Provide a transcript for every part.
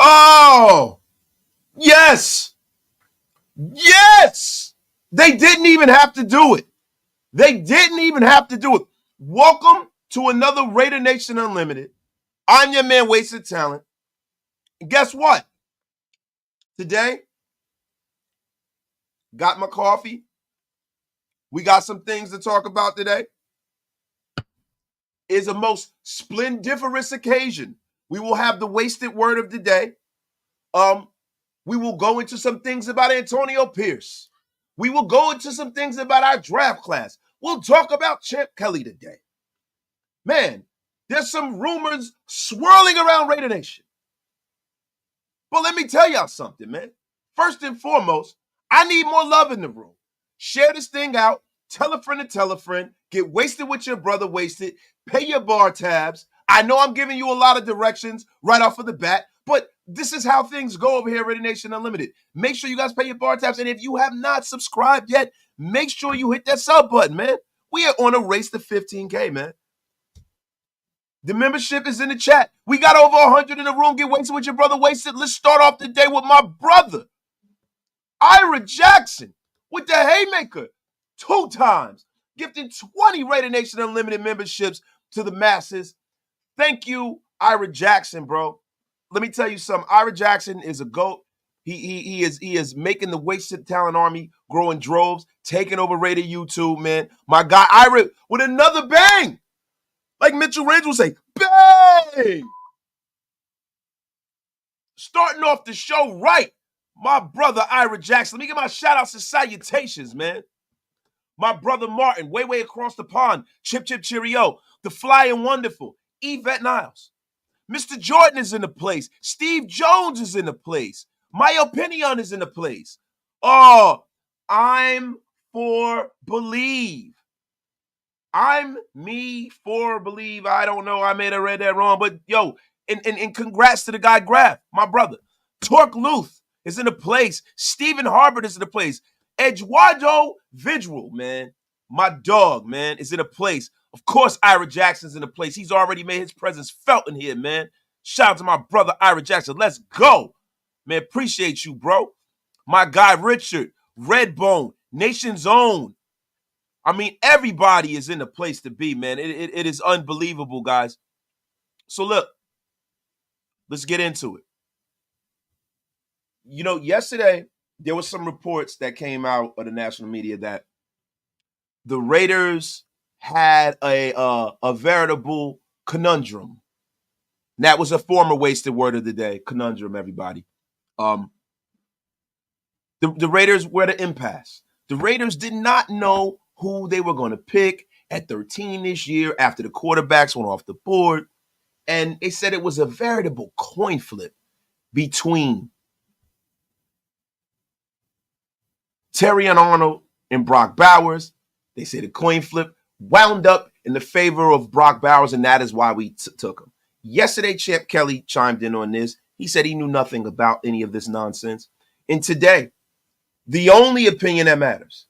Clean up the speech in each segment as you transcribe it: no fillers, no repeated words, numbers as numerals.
Oh, yes. Yes. They didn't even have to do it. They didn't even have to do it. Welcome to another Raider Nation Unlimited. I'm your man, Wasted Talent. And guess what? Today, got my coffee. We got some things to talk about today. It's a most splendiferous occasion. We will have the wasted word of the day. We will go into some things about Antonio Pierce. We will go into some things about our draft class. We'll talk about Champ Kelly today. Man, there's some rumors swirling around Raider Nation. But let me tell y'all something, man. First and foremost, I need more love in the room. Share this thing out. Tell a friend to tell a friend. Get wasted with your brother wasted. Pay your bar tabs. I know I'm giving you a lot of directions right off of the bat, but this is how things go over here at Raider Nation Unlimited. Make sure you guys pay your bar tabs. And if you have not subscribed yet, make sure you hit that sub button, man. We are on a race to 15K, man. The membership is in the chat. We got over 100 in the room. Get wasted with your brother wasted. Let's start off the day with my brother, Ira Jackson, with the haymaker 2 times, gifting 20 Raider Nation Unlimited memberships to the masses. Thank you, Ira Jackson, bro. Let me tell you something. Ira Jackson is a GOAT. He is making the Wasted Talent Army grow in droves, taking over Raider YouTube, man. My guy Ira with another bang. Like Mitchell Renz will say, bang! Starting off the show right, my brother Ira Jackson. Let me get my shout-outs and salutations, man. My brother Martin, way across the pond. Chip Cheerio. The Fly and Wonderful. Yvette Niles. Mr. Jordan is in the place. Steve Jones is in the place. My opinion is in the place. Oh, I'm for Believe. I'm me for Believe. I don't know. I may have read that wrong. But, yo, and congrats to the guy Graf, my brother. Torque Luth is in the place. Stephen Harbert is in the place. Eduardo Visual, man. My dog, man, is in a place. Of course, Ira Jackson's in a place. He's already made his presence felt in here, man. Shout out to my brother, Ira Jackson. Let's go. Man, appreciate you, bro. My guy, Richard, Redbone, Nation's Own. I mean, everybody is in the place to be, man. It is unbelievable, guys. So, look, let's get into it. You know, yesterday, there was some reports that came out of the national media that the Raiders had a veritable conundrum. That was a former wasted word of the day, conundrum, everybody. The Raiders were at an impasse. The Raiders did not know who they were going to pick at 13 this year after the quarterbacks went off the board. And they said it was a veritable coin flip between Terrion Arnold and Brock Bowers. They say the coin flip wound up in the favor of Brock Bowers, and that is why we took him. Yesterday, Champ Kelly chimed in on this. He said he knew nothing about any of this nonsense. And today, the only opinion that matters,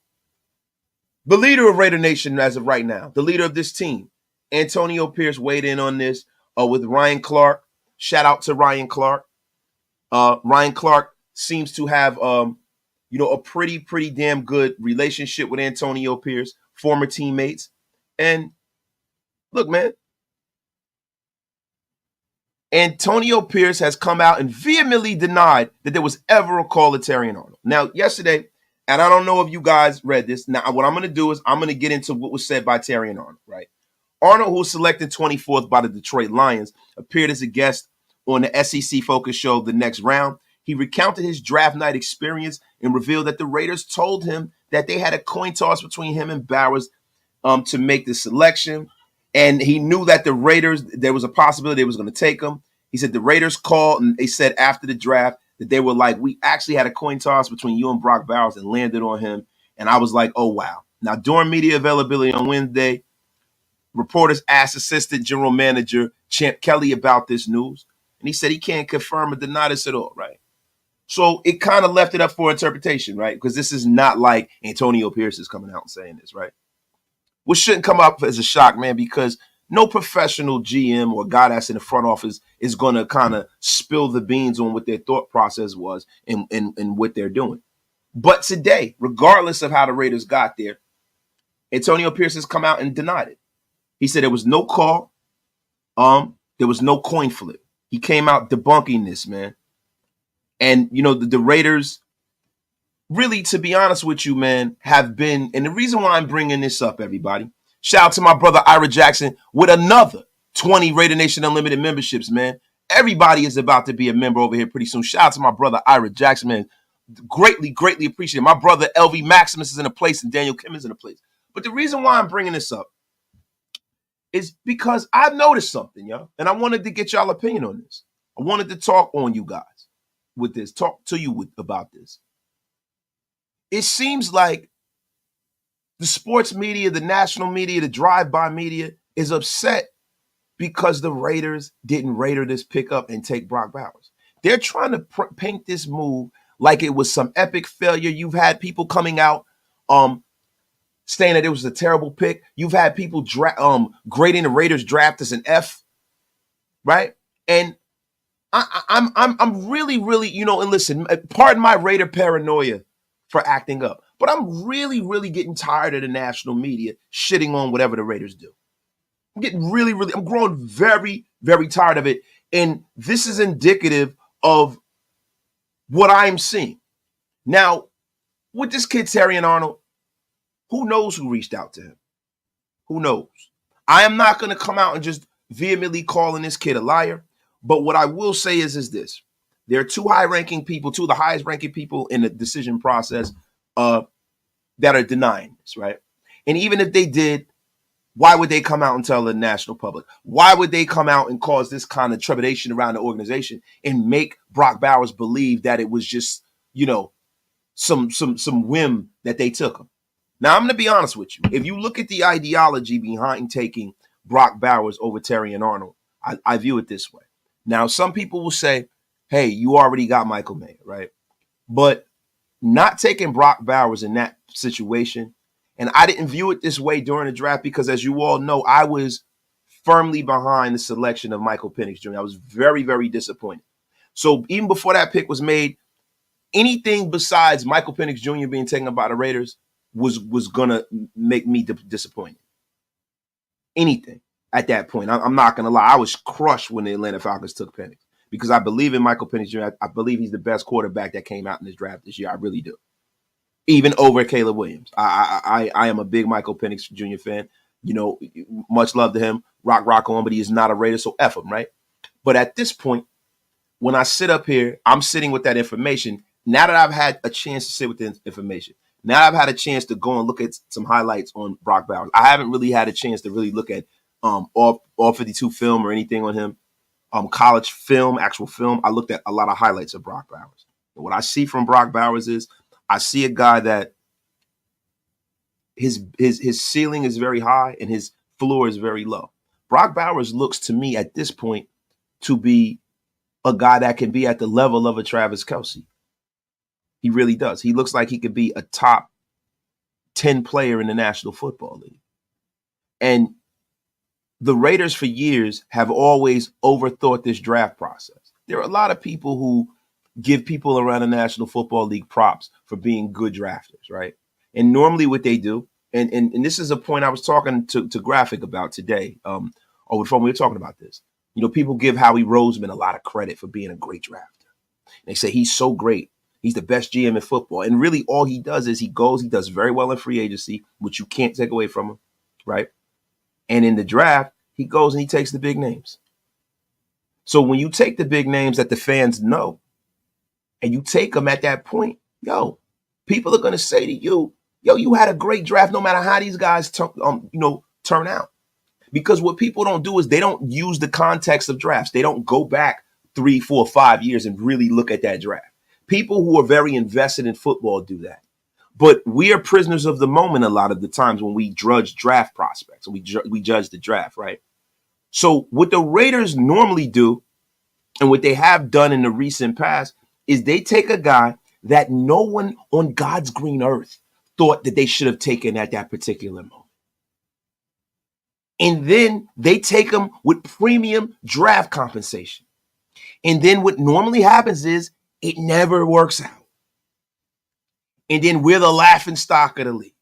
the leader of Raider Nation as of right now, the leader of this team, Antonio Pierce, weighed in on this with Ryan Clark. Shout out to Ryan Clark. Ryan Clark seems to have a pretty damn good relationship with Antonio Pierce, former teammates. And look, man, Antonio Pierce has come out and vehemently denied that there was ever a call to Terrion Arnold. Now, yesterday, and I don't know if you guys read this. Now, what I'm going to do is I'm going to get into what was said by Terrion Arnold, right? Arnold, who was selected 24th by the Detroit Lions, appeared as a guest on the SEC Focus show The Next Round. He recounted his draft night experience and revealed that the Raiders told him that they had a coin toss between him and Bowers to make the selection. And he knew that the Raiders, there was a possibility they was going to take him. He said the Raiders called and they said after the draft that they were like, we actually had a coin toss between you and Brock Bowers and landed on him. And I was like, oh, wow. Now, during media availability on Wednesday, reporters asked Assistant General Manager Champ Kelly about this news. And he said he can't confirm or deny this at all, right? So it kind of left it up for interpretation, right? Because this is not like Antonio Pierce is coming out and saying this, right? Which shouldn't come up as a shock, man, because no professional GM or guy that's in the front office is going to kind of spill the beans on what their thought process was and what they're doing. But today, regardless of how the Raiders got there, Antonio Pierce has come out and denied it. He said there was no call. There was no coin flip. He came out debunking this, man. And, you know, the Raiders, really, to be honest with you, man, have been, and the reason why I'm bringing this up, everybody, shout out to my brother Ira Jackson with another 20 Raider Nation Unlimited memberships, man. Everybody is about to be a member over here pretty soon. Shout out to my brother Ira Jackson, man. Greatly, greatly appreciate it. My brother LV Maximus is in a place and Daniel Kim is in a place. But the reason why I'm bringing this up is because I've noticed something, y'all, and I wanted to get y'all opinion on this. I wanted to talk on you guys with this, talk to you about this. It seems like the sports media, the national media, the drive-by media is upset because the Raiders didn't Raider this pickup and take Brock Bowers. They're trying to paint this move like it was some epic failure. You've had people coming out saying that it was a terrible pick. You've had people grading the Raiders draft as an F, right? And I'm really, really, you know, and listen, pardon my Raider paranoia for acting up, but I'm really, really getting tired of the national media shitting on whatever the Raiders do. I'm getting really, really, I'm growing very, very tired of it. And this is indicative of what I'm seeing. Now, with this kid, Terrion Arnold, who knows who reached out to him? Who knows? I am not going to come out and just vehemently calling this kid a liar. But what I will say is this. There are two high-ranking people, two of the highest-ranking people in the decision process that are denying this, right? And even if they did, why would they come out and tell the national public? Why would they come out and cause this kind of trepidation around the organization and make Brock Bowers believe that it was just, you know, some whim that they took him? Now, I'm going to be honest with you. If you look at the ideology behind taking Brock Bowers over Terrion Arnold, I view it this way. Now, some people will say, hey, you already got Michael Mayer, right? But not taking Brock Bowers in that situation, and I didn't view it this way during the draft because, as you all know, I was firmly behind the selection of Michael Penix Jr. I was very, very disappointed. So even before that pick was made, anything besides Michael Penix Jr. being taken by the Raiders was going to make me disappointed. Anything at that point. I'm not going to lie. I was crushed when the Atlanta Falcons took Penix because I believe in Michael Penix Jr. I believe he's the best quarterback that came out in this draft this year. I really do. Even over Caleb Williams. I am a big Michael Penix Jr. fan. You know, much love to him. Rock on, but he is not a Raider, so F him, right? But at this point, when I sit up here, I'm sitting with that information. Now that I've had a chance to sit with the information, now I've had a chance to go and look at some highlights on Brock Bowers. I haven't really had a chance to really look at all 52 film or anything on him. College film, actual film. I looked at a lot of highlights of Brock Bowers. And what I see from Brock Bowers is I see a guy that his ceiling is very high and his floor is very low. Brock Bowers looks to me at this point to be a guy that can be at the level of a Travis Kelce. He really does. He looks like he could be a top 10 player in the National Football League. And the Raiders for years have always overthought this draft process. There are a lot of people who give people around the National Football League props for being good drafters, right? And normally what they do, and this is a point I was talking to Graphic about today, over the phone, we were talking about this. You know, people give Howie Roseman a lot of credit for being a great drafter. They say he's so great. He's the best GM in football. And really all he does is he does very well in free agency, which you can't take away from him, right? And in the draft, he goes and he takes the big names. So when you take the big names that the fans know, and you take them at that point, people are going to say to you, you had a great draft no matter how these guys turn out. Because what people don't do is they don't use the context of drafts. They don't go back 3, 4, 5 years and really look at that draft. People who are very invested in football do that. But we are prisoners of the moment a lot of the times when we judge draft prospects. We judge the draft, right? So what the Raiders normally do, and what they have done in the recent past, is they take a guy that no one on God's green earth thought that they should have taken at that particular moment. And then they take them with premium draft compensation. And then what normally happens is it never works out. And then we're the laughing stock of the league.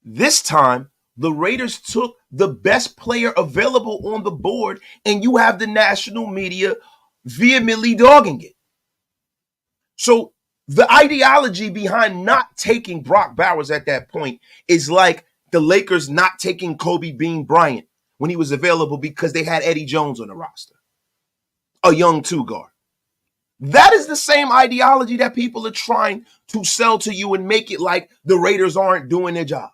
This time, the Raiders took the best player available on the board, and you have the national media vehemently dogging it. So the ideology behind not taking Brock Bowers at that point is like the Lakers not taking Kobe Bean Bryant when he was available because they had Eddie Jones on the roster, a young two guard. That is the same ideology that people are trying to sell to you and make it like the Raiders aren't doing their job.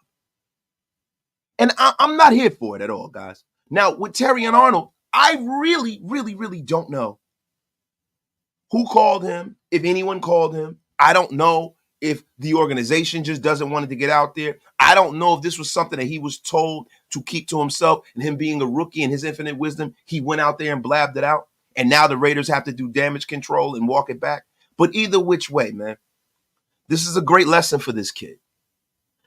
And I'm not here for it at all, guys. Now, with Terrion Arnold, I really don't know who called him, if anyone called him. I don't know if the organization just doesn't want it to get out there. I don't know if this was something that he was told to keep to himself, and him being a rookie and his infinite wisdom, he went out there and blabbed it out. And now the Raiders have to do damage control and walk it back. But either which way, man, this is a great lesson for this kid.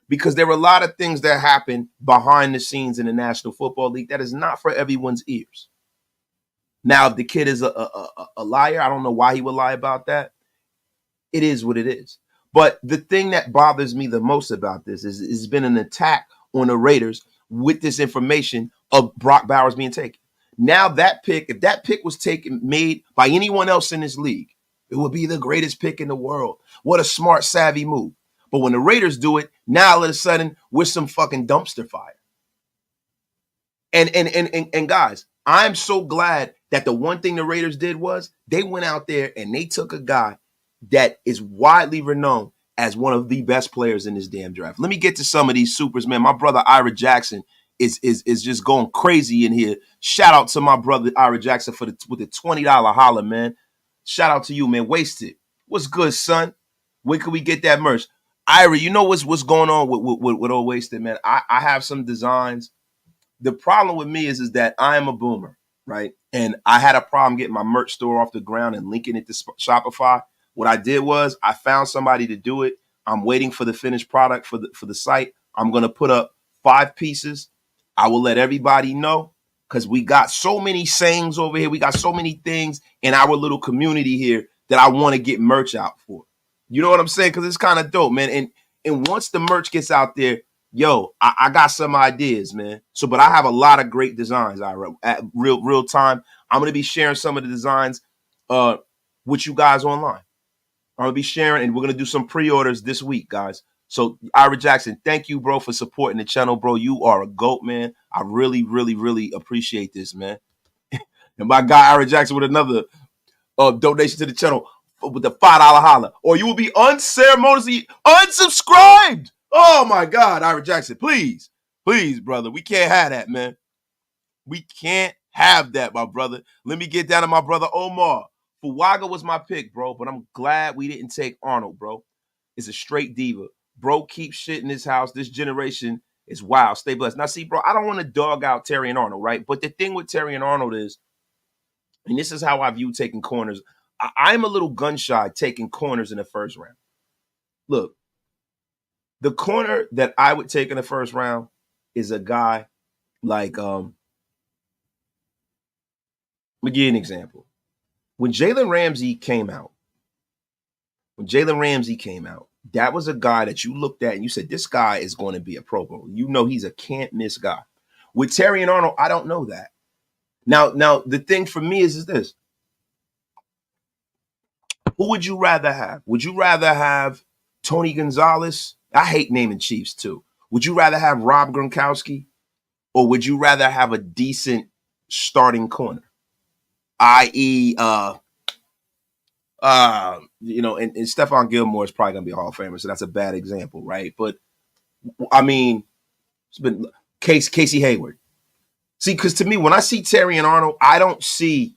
Because there are a lot of things that happen behind the scenes in the National Football League that is not for everyone's ears. Now, if the kid is a liar, I don't know why he would lie about that. It is what it is. But the thing that bothers me the most about this is it's been an attack on the Raiders with this information of Brock Bowers being taken. Now that pick, if that pick was made by anyone else in this league, it would be the greatest pick in the world. What a smart, savvy move. But when the Raiders do it, now all of a sudden we're some fucking dumpster fire. And guys, I'm so glad that the one thing the Raiders did was they went out there and they took a guy that is widely renowned as one of the best players in this damn draft. Let me get to some of these supers, man. My brother Ira Jackson is just going crazy in here. Shout out to my brother Ira Jackson with the $20 holler, man. Shout out to you, man. Wasted. What's good, son? When can we get that merch? Ira, you know what's going on with Old Wasted, man. I have some designs. The problem with me is that I am a boomer, right? And I had a problem getting my merch store off the ground and linking it to Shopify. What I did was I found somebody to do it. I'm waiting for the finished product for the site. I'm going to put up 5 pieces. I will let everybody know because we got so many sayings over here. We got so many things in our little community here that I want to get merch out for. You know what I'm saying? Because it's kind of dope, man. And once the merch gets out there, yo, I got some ideas, man. But I have a lot of great designs. At real time, I'm going to be sharing some of the designs with you guys online. I'm going to be sharing, and we're going to do some pre-orders this week, guys. So, Ira Jackson, thank you, bro, for supporting the channel, bro. You are a GOAT, man. I really appreciate this, man. And my guy, Ira Jackson, with another donation to the channel with the $5 holler, or you will be unceremoniously unsubscribed. Oh, my God, Ira Jackson, please, brother. We can't have that, man. We can't have that, my brother. Let me get down to my brother Omar. Fuaga was my pick, bro, but I'm glad we didn't take Arnold, bro. It's a straight diva. Bro keeps shit in his house. This generation is wild. Stay blessed. Now, see, bro, I don't want to dog out Terrion Arnold, right? But the thing with Terrion Arnold is, and this is how I view taking corners, I'm a little gun shy taking corners in the first round. Look, the corner that I would take in the first round is a guy like, let me give you an example. When Jalen Ramsey came out, that was a guy that you looked at and you said, this guy is going to be a Pro Bowl. You know he's a can't-miss guy. With Terrion Arnold, I don't know that. Now, the thing for me is this. Who would you rather have? Would you rather have Tony Gonzalez? I hate naming Chiefs, too. Would you rather have Rob Gronkowski? Or would you rather have a decent starting corner? I.e., and Stephon Gilmore is probably going to be a Hall of Famer, so that's a bad example, right? But, I mean, it's been Casey Hayward. See, because to me, when I see Terrion Arnold, I don't see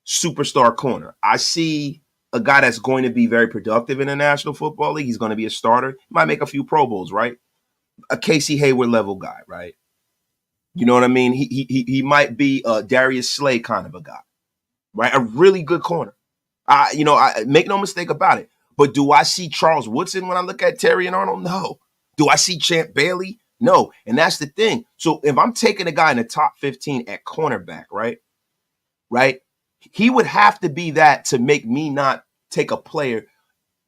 superstar corner. I see a guy that's going to be very productive in the National Football League. He's going to be a starter. He might make a few Pro Bowls, right? A Casey Hayward level guy, right? You know what I mean? He might be a Darius Slay kind of a guy, right? A really good corner. I make no mistake about it. But do I see Charles Woodson when I look at Terrion Arnold? No. Do I see Champ Bailey No, and that's the thing. So if I'm taking a guy in the top 15 at cornerback, right, he would have to be that to make me not take a player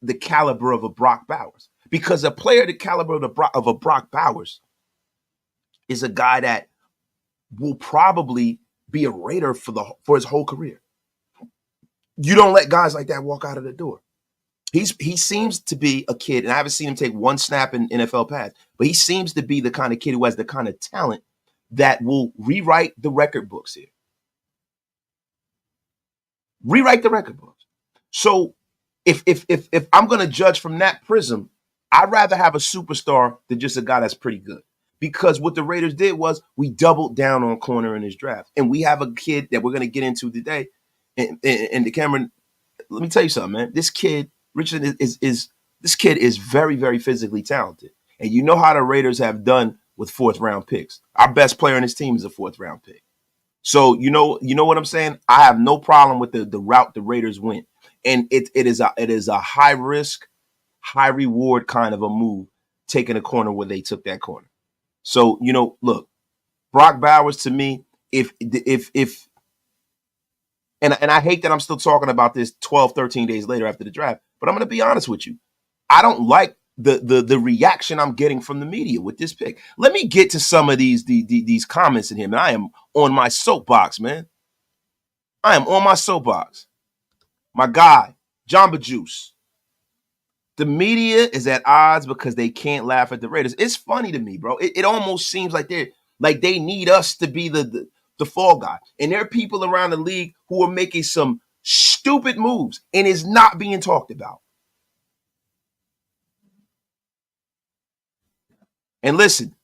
the caliber of a Brock Bowers, because a player the caliber of a Brock Bowers is a guy that will probably be a Raider for his whole career. You don't let guys like that walk out of the door. He seems to be a kid, and I haven't seen him take one snap in NFL pads, but he seems to be the kind of kid who has the kind of talent that will rewrite the record books here. Rewrite the record books. So if I'm going to judge from that prism, I'd rather have a superstar than just a guy that's pretty good. Because what the Raiders did was we doubled down on corner in this draft. And we have a kid that we're going to get into today. And the Cameron, let me tell you something, man. This kid, Richard, this kid is very, very physically talented. And you know how the Raiders have done with fourth round picks. Our best player on this team is a fourth round pick. So you know what I'm saying? I have no problem with the route the Raiders went. And it is a high risk, high reward kind of a move, taking a corner where they took that corner. So, look, Brock Bowers to me, if and I hate that I'm still talking about this 12, 13 days later after the draft, but I'm going to be honest with you. I don't like the reaction I'm getting from the media with this pick. Let me get to some of these comments in here, man. I am on my soapbox, man. I am on my soapbox. My guy, Jamba Juice. The media is at odds because they can't laugh at the Raiders. It's funny to me, bro. It almost seems like they need us to be the fall guy. And there are people around the league who are making some stupid moves and is not being talked about. And listen,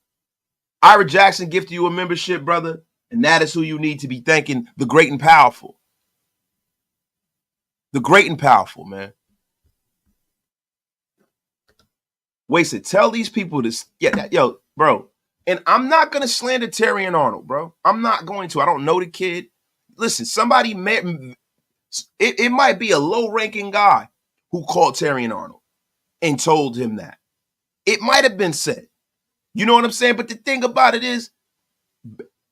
Ira Jackson gifted you a membership, brother, and that is who you need to be thanking, the great and powerful. The great and powerful, man. Wasted. Tell these people to get that. Yo, bro. And I'm not going to slander Terrion Arnold, bro. I'm not going to. I don't know the kid. Listen, somebody it might be a low-ranking guy who called Terrion Arnold and told him that. It might have been said. You know what I'm saying? But the thing about it is,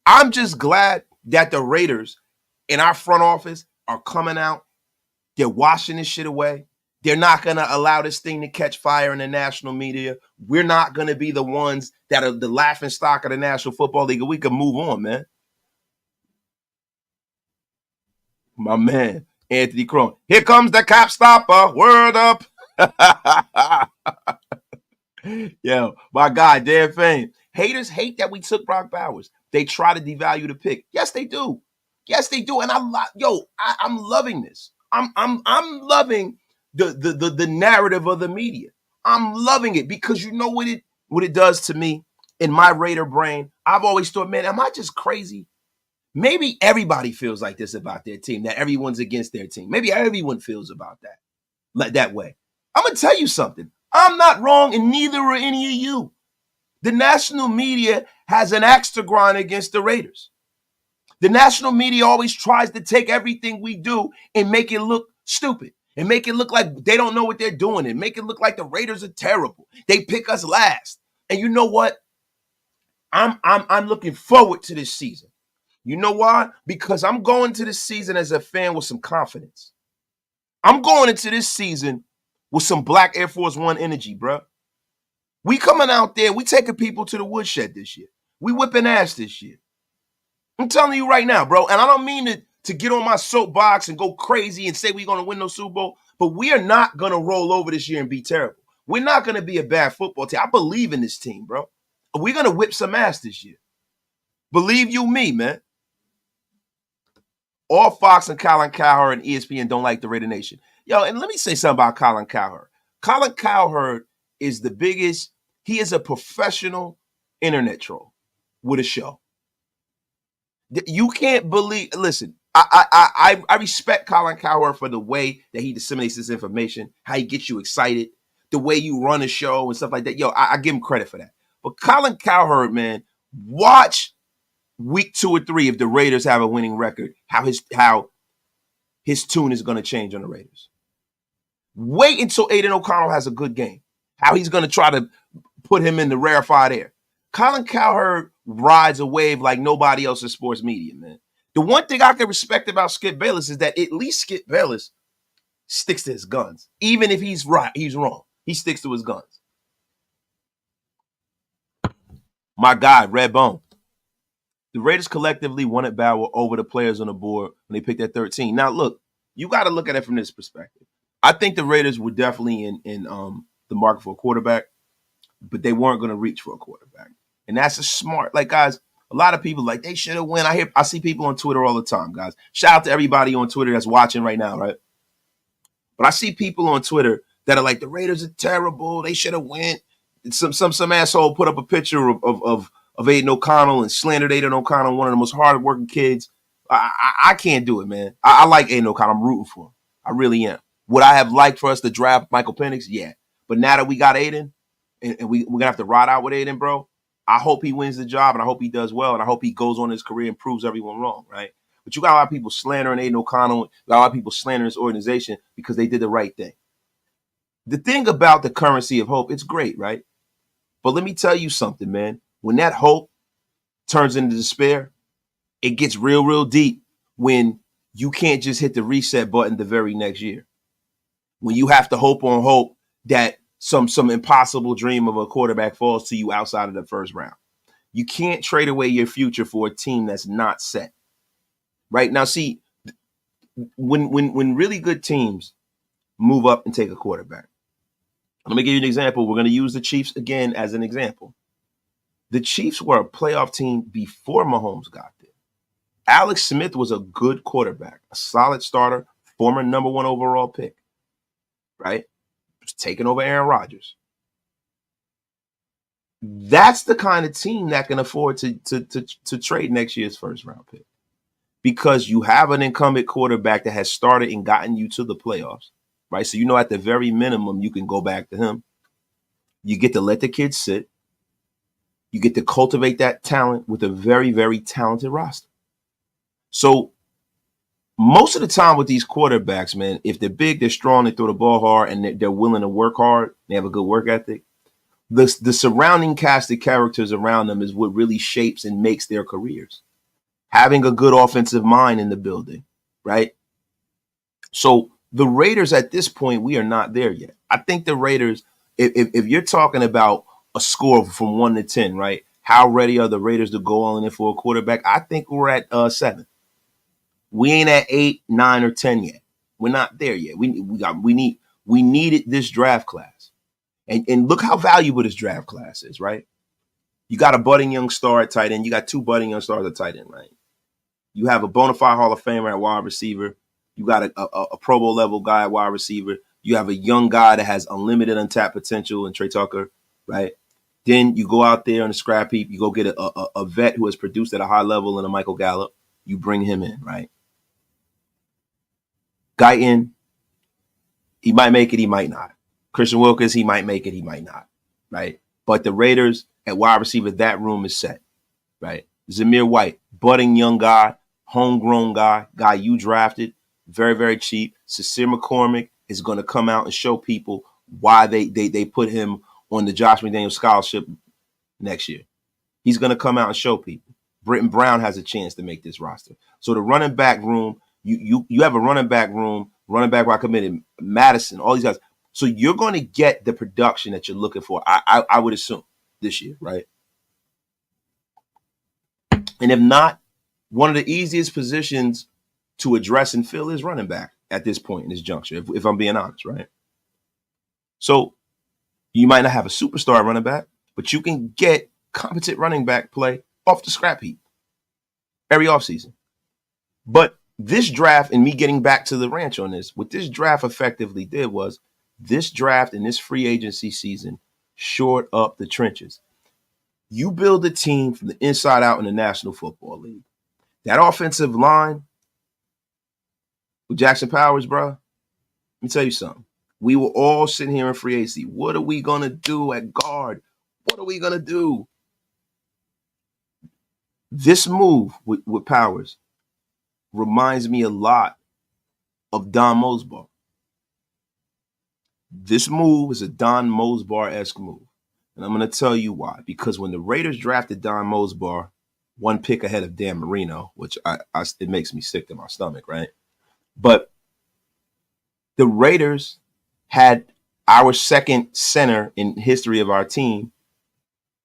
I'm just glad that the Raiders in our front office are coming out. They're washing this shit away. They're not going to allow this thing to catch fire in the national media. We're not going to be the ones that are the laughing stock of the National Football League. We can move on, man. My man, Anthony Crone. Here comes the cop stopper. Word up. Yo, my guy, Dan Fame. Haters hate that we took Brock Bowers. They try to devalue the pick. Yes, they do. Yes, they do. And I'm loving this. I'm loving the narrative of the media. I'm loving it because you know what it does to me in my Raider brain. I've always thought, man, am I just crazy? Maybe everybody feels like this about their team, that everyone's against their team. Maybe everyone feels about that, like that way. I'm going to tell you something. I'm not wrong, and neither are any of you. The national media has an axe to grind against the Raiders. The national media always tries to take everything we do and make it look stupid and make it look like they don't know what they're doing and make it look like the Raiders are terrible. They pick us last. And you know what? I'm looking forward to this season. You know why? Because I'm going to this season as a fan with some confidence. I'm going into this season with some black Air Force One energy, bro. We coming out there, we taking people to the woodshed this year. We whipping ass this year. I'm telling you right now, bro. And I don't mean to get on my soapbox and go crazy and say we're going to win no Super Bowl, but we are not going to roll over this year and be terrible. We're not going to be a bad football team. I believe in this team, bro. We're going to whip some ass this year. Believe you me, man. All Fox and Colin Cowherd and ESPN don't like the Raider Nation. Yo, and let me say something about Colin Cowherd. Colin Cowherd is the biggest. He is a professional internet troll with a show. You can't believe. Listen, I respect Colin Cowherd for the way that he disseminates this information, how he gets you excited, the way you run a show and stuff like that. Yo, I give him credit for that. But Colin Cowherd, man, watch week 2 or 3 if the Raiders have a winning record, how his tune is going to change on the Raiders. Wait until Aiden O'Connell has a good game. How he's going to try to put him in the rarefied air. Colin Cowherd rides a wave like nobody else in sports media, man. The one thing I can respect about Skip Bayless is that at least Skip Bayless sticks to his guns. Even if he's right, he's wrong. He sticks to his guns. My guy, Red Bone. The Raiders collectively wanted Bauer over the players on the board when they picked at 13. Now, look, you got to look at it from this perspective. I think the Raiders were definitely in the market for a quarterback, but they weren't going to reach for a quarterback. And that's a smart, like, guys, a lot of people like they should have won. I see people on Twitter all the time, guys. Shout out to everybody on Twitter that's watching right now, right? But I see people on Twitter that are like, the Raiders are terrible. They should have went. Some asshole put up a picture of Aiden O'Connell and slandered Aiden O'Connell, one of the most hardworking kids. I can't do it, man. I like Aiden O'Connell. I'm rooting for him. I really am. Would I have liked for us to draft Michael Penix? Yeah. But now that we got Aiden, and we're going to have to ride out with Aiden, bro, I hope he wins the job, and I hope he does well, and I hope he goes on his career and proves everyone wrong, right? But you got a lot of people slandering Aiden O'Connell. You got a lot of people slandering this organization because they did the right thing. The thing about the currency of hope, it's great, right? But let me tell you something, man. When that hope turns into despair, it gets real, real deep when you can't just hit the reset button the very next year. When you have to hope on hope that some impossible dream of a quarterback falls to you outside of the first round. You can't trade away your future for a team that's not set. Right? Now, see, when really good teams move up and take a quarterback. Let me give you an example. We're going to use the Chiefs again as an example. The Chiefs were a playoff team before Mahomes got there. Alex Smith was a good quarterback, a solid starter, former number 1 overall pick, right? Was taking over Aaron Rodgers. That's the kind of team that can afford to trade next year's first round pick, because you have an incumbent quarterback that has started and gotten you to the playoffs, right? So you know at the very minimum you can go back to him. You get to let the kids sit. You get to cultivate that talent with a very, very talented roster. So most of the time with these quarterbacks, man, if they're big, they're strong, they throw the ball hard, and they're willing to work hard, they have a good work ethic, the surrounding cast of characters around them is what really shapes and makes their careers. Having a good offensive mind in the building, right? So the Raiders at this point, we are not there yet. I think the Raiders, if you're talking about a score from 1 to 10, right? How ready are the Raiders to go on in for a quarterback? I think we're at 7. We ain't at 8, 9, or 10 yet. We're not there yet. We needed this draft class. And look how valuable this draft class is, right? You got a budding young star at tight end. You got 2 budding young stars at tight end, right? You have a bona fide Hall of Famer at wide receiver. You got a Pro Bowl level guy at wide receiver. You have a young guy that has unlimited untapped potential in Trey Tucker, right? Then you go out there on the scrap heap. You go get a vet who has produced at a high level in a Michael Gallup. You bring him in, right? Guyton, he might make it, he might not. Christian Wilkins, he might make it, he might not, right? But the Raiders at wide receiver, that room is set, right? Zamir White, budding young guy, homegrown guy you drafted, very, very cheap. Sincere McCormick is going to come out and show people why they put him on the Josh McDaniels scholarship next year. He's going to come out and show people. Britton Brown has a chance to make this roster. So the running back room, you have a running back room, running back by committee, Madison, all these guys. So you're going to get the production that you're looking for, I would assume, this year, right? And if not, one of the easiest positions to address and fill is running back at this point in this juncture, if I'm being honest, right? So you might not have a superstar running back, but you can get competent running back play off the scrap heap every offseason. But this draft, and me getting back to the ranch on this, what this draft effectively did was this draft and this free agency season shored up the trenches. You build a team from the inside out in the National Football League. That offensive line with Jackson Powers, bro, let me tell you something. We were all sitting here in free agency. What are we going to do at guard? What are we going to do? This move with Powers reminds me a lot of Don Mosbar. This move is a Don Mosbar-esque move. And I'm going to tell you why. Because when the Raiders drafted Don Mosbar, one pick ahead of Dan Marino, which it makes me sick to my stomach, right? But the Raiders had our second center in history of our team,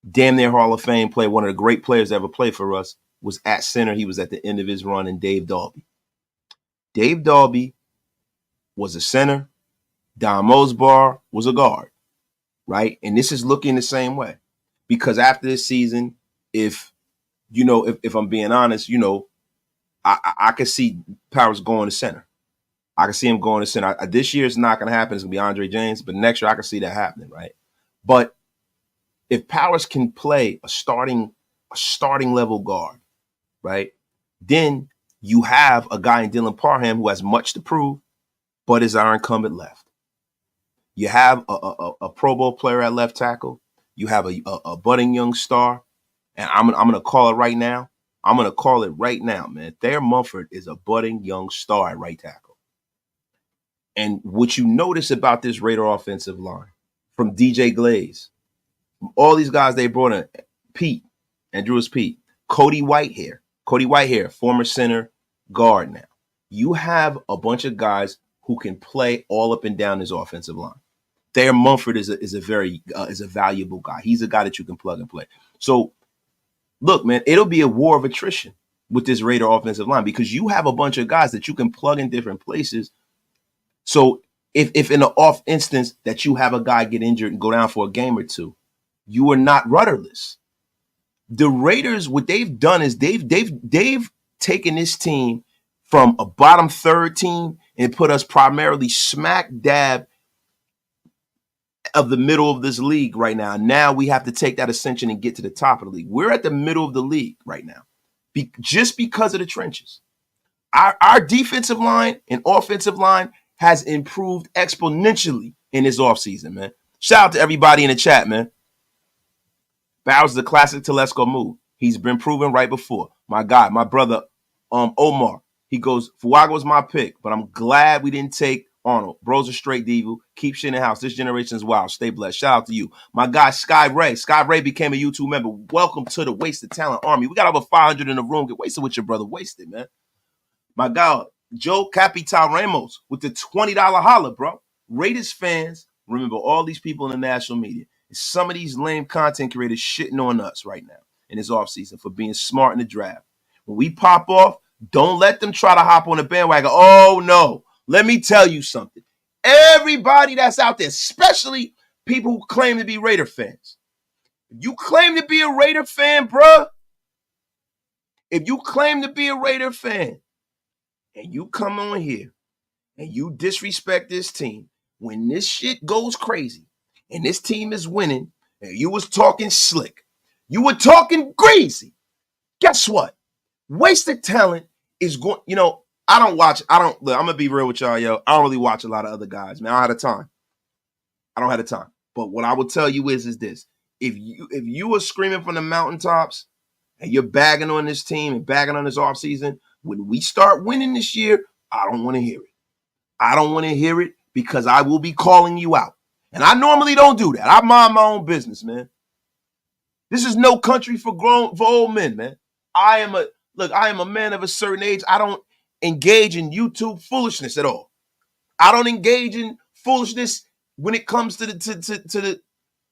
damn near Hall of Fame player, one of the great players that ever played for us, was at center. He was at the end of his run, and Dave Dalby. Dave Dalby was a center. Don Mosbar was a guard, right? And this is looking the same way. Because after this season, if I'm being honest, I could see Powers going to center. I can see him going to center. This year it's not going to happen. It's going to be Andre James. But next year I can see that happening, right? But if Powers can play a starting level guard, right, then you have a guy in Dylan Parham who has much to prove, but is our incumbent left. You have a Pro Bowl player at left tackle. You have a budding young star. And I'm going to call it right now. I'm going to call it right now, man. Thayer Munford is a budding young star at right tackle. And what you notice about this Raider offensive line, from DJ Glaze, from all these guys they brought in, Andrews Pete, Cody Whitehair, former center guard now. You have a bunch of guys who can play all up and down this offensive line. Thayer Munford is a valuable guy. He's a guy that you can plug and play. So, look, man, it'll be a war of attrition with this Raider offensive line because you have a bunch of guys that you can plug in different places. So if in the off instance that you have a guy get injured and go down for a game or two, you are not rudderless. The Raiders, what they've done is they've taken this team from a bottom third team and put us primarily smack dab of the middle of this league right now. Now we have to take that ascension and get to the top of the league. We're at the middle of the league right now, just because of the trenches. Our defensive line and offensive line has improved exponentially in this offseason, man. Shout out to everybody in the chat, man. Bowers is a classic Telesco move. He's been proven right before. My guy, my brother, Omar, he goes, Fuago's my pick, but I'm glad we didn't take Arnold. Bro's a straight diva. Keep shit in the house. This generation is wild. Stay blessed. Shout out to you. My guy, Sky Ray. Sky Ray became a YouTube member. Welcome to the Wasted Talent Army. We got over 500 in the room. Get wasted with your brother. Wasted, man. My guy, Joe Capital Ramos with the $20 holler, bro. Raiders fans, remember all these people in the national media. And some of these lame content creators shitting on us right now in this offseason for being smart in the draft. When we pop off, don't let them try to hop on the bandwagon. Oh, no. Let me tell you something. Everybody that's out there, especially people who claim to be Raider fans. If you claim to be a Raider fan, bruh, if you claim to be a Raider fan, and you come on here and you disrespect this team when this shit goes crazy and this team is winning and you was talking slick, you were talking greasy. Guess what? Wasted Talent is going, I'm going to be real with y'all, yo. I don't really watch a lot of other guys, man. I don't have the time. But what I will tell you is this. If you are screaming from the mountaintops and you're bagging on this team and bagging on this offseason, when we start winning this year, I don't want to hear it. I don't want to hear it because I will be calling you out. And I normally don't do that. I mind my own business, man. This is no country for old men, man. I am a man of a certain age. I don't engage in YouTube foolishness at all. I don't engage in foolishness when it comes to the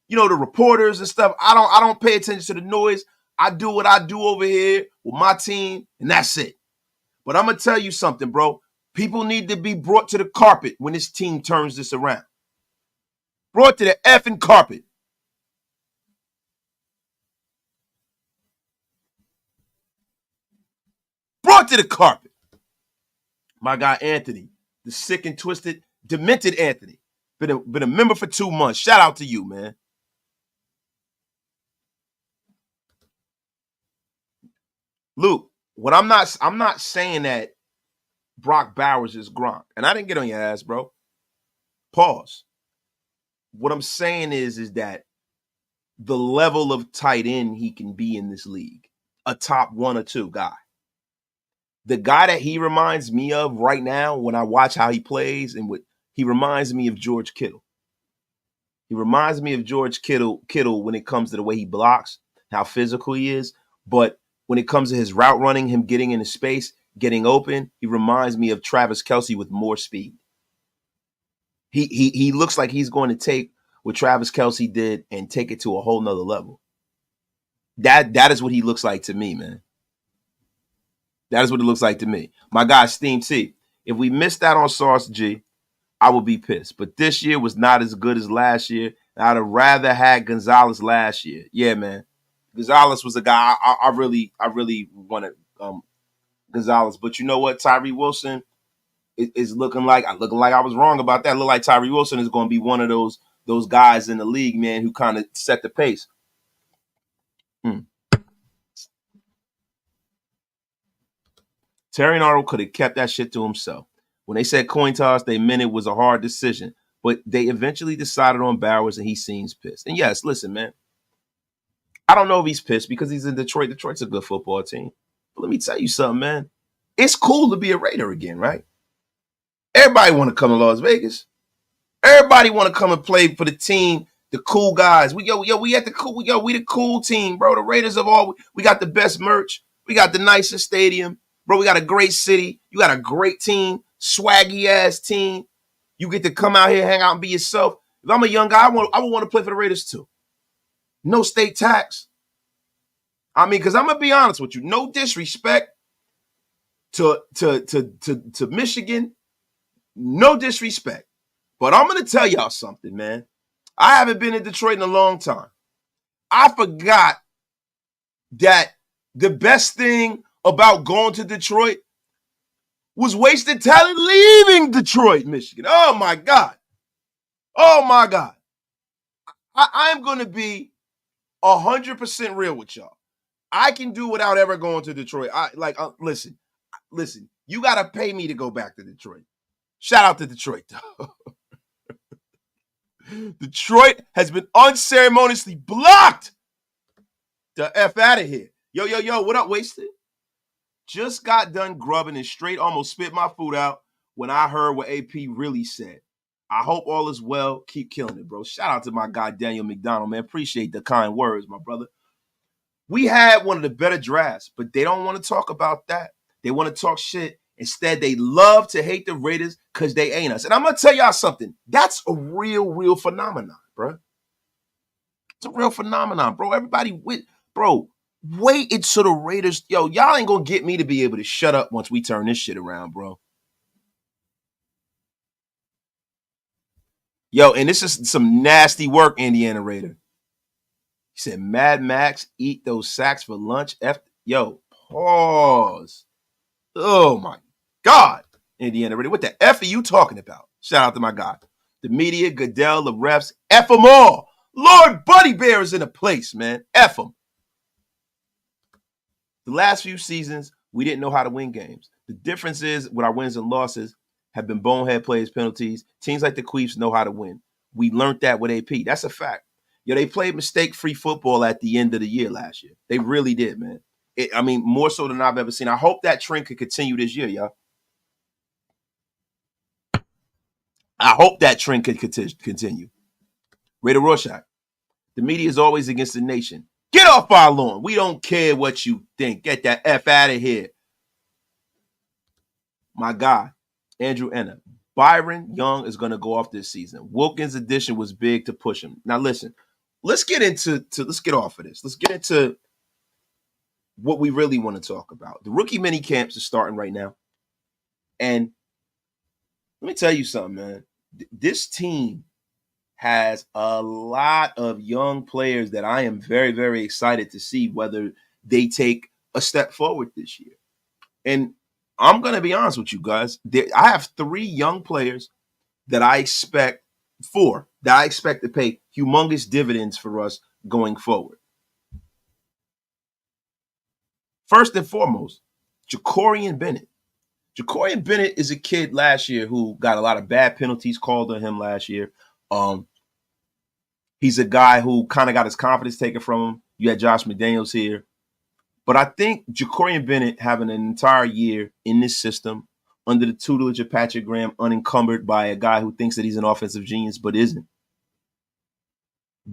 reporters and stuff. I don't pay attention to the noise. I do what I do over here with my team, and that's it. But I'm going to tell you something, bro. People need to be brought to the carpet when this team turns this around. Brought to the effing carpet. Brought to the carpet. My guy Anthony, the sick and twisted, demented Anthony. Been a member for 2 months. Shout out to you, man. Luke, I'm not saying that Brock Bowers is Gronk. And I didn't get on your ass, bro. Pause. What I'm saying is that the level of tight end he can be in this league, a top 1 or 2 guy. The guy that he reminds me of right now when I watch how he plays and he reminds me of George Kittle. He reminds me of George Kittle when it comes to the way he blocks, how physical he is. But when it comes to his route running, him getting into space, getting open, he reminds me of Travis Kelce with more speed. He looks like he's going to take what Travis Kelce did and take it to a whole nother level. That is what he looks like to me, man. That is what it looks like to me. My guy, Steam T. If we missed out on Sauce G, I would be pissed. But this year was not as good as last year. I'd have rather had Gonzalez last year. Yeah, man. Gonzalez was a guy I really wanted Gonzalez. But you know what? Tyree Wilson is looking like I was wrong about that. Look like Tyree Wilson is going to be one of those guys in the league, man, who kind of set the pace. Terrion Arnold could have kept that shit to himself. When they said coin toss, they meant it was a hard decision. But they eventually decided on Bowers, and he seems pissed. And yes, listen, man. I don't know if he's pissed because he's in Detroit. Detroit's a good football team. But let me tell you something, man. It's cool to be a Raider again, right? Everybody want to come to Las Vegas. Everybody want to come and play for the team, the cool guys. We at the cool, we the cool team, bro. The Raiders we got the best merch. We got the nicest stadium. Bro, we got a great city. You got a great team, swaggy ass team. You get to come out here, hang out, and be yourself. If I'm a young guy, I would want to play for the Raiders too. No state tax. I mean, because I'm gonna be honest with you, no disrespect to Michigan, no disrespect. But I'm gonna tell y'all something, man. I haven't been in Detroit in a long time. I forgot that the best thing about going to Detroit was wasted talent leaving Detroit, Michigan. Oh, my God. Oh, my God. I'm going to be 100% real with y'all. I can do without ever going to Detroit. Listen, you got to pay me to go back to Detroit. Shout out to Detroit, though. Detroit has been unceremoniously blocked. The F out of here. Yo, what up, Wasted? Just got done grubbing and straight almost spit my food out when I heard what AP really said. I hope all is well. Keep killing it, bro. Shout out to my guy, Daniel McDonald, man. Appreciate the kind words, my brother. We had one of the better drafts, but they don't want to talk about that. They want to talk shit. Instead, they love to hate the Raiders because they ain't us. And I'm going to tell y'all something. That's a real phenomenon, bro. It's a real phenomenon, bro. Wait until the Raiders. Yo, y'all ain't going to get me to be able to shut up once we turn this shit around, bro. Yo, and this is some nasty work, Indiana Raider. He said, Mad Max, eat those sacks for lunch. Yo, pause. Oh, my God. Indiana Raider, what the F are you talking about? Shout out to my guy. The media, Goodell, the refs, F them all. Lord Buddy Bear is in a place, man. F them. The last few seasons, we didn't know how to win games. The difference is with our wins and losses have been bonehead plays, penalties. Teams like the Queefs know how to win. We learned that with AP. That's a fact. Yo, they played mistake-free football at the end of the year last year. They really did, man. More so than I've ever seen. I hope that trend could continue this year, y'all. I hope that trend could continue. Raider Rorschach. The media is always against the nation. Get off our lawn. We don't care what you think. Get that F out of here. My guy, Andrew Enna. Byron Young is going to go off this season. Wilkins' addition was big to push him. Now, listen, let's get off of this. Let's get into what we really want to talk about. The rookie mini camps are starting right now. And let me tell you something, man. This team has a lot of young players that I am very, very excited to see whether they take a step forward this year. And I'm going to be honest with you guys. I have 3 young players that I expect to pay humongous dividends for us going forward. First and foremost, Jacorian Bennett. Jacorian Bennett is a kid last year who got a lot of bad penalties called on him last year. He's a guy who kind of got his confidence taken from him. You had Josh McDaniels here. But I think Jacorian Bennett having an entire year in this system under the tutelage of Patrick Graham, unencumbered by a guy who thinks that he's an offensive genius but isn't.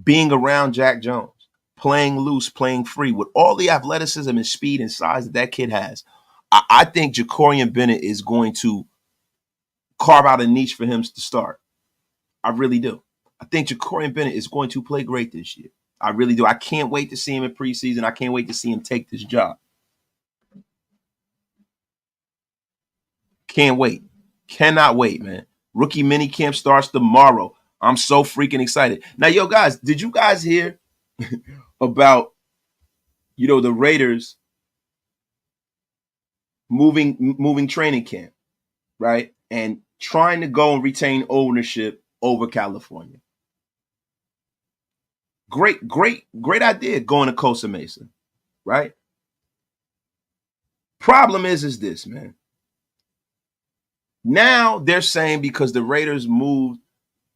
being around Jack Jones, playing loose, playing free, with all the athleticism and speed and size that kid has, I think Jacorian Bennett is going to carve out a niche for him to start. I really do. I think Jacorian Bennett is going to play great this year. I really do. I can't wait to see him in preseason. I can't wait to see him take this job. Can't wait. Cannot wait, man. Rookie minicamp starts tomorrow. I'm so freaking excited. Now, yo, guys, did you guys hear about, the Raiders moving training camp, right? And trying to go and retain ownership over California. Great idea going to Costa Mesa, right? Problem is this, man. Now they're saying because the Raiders moved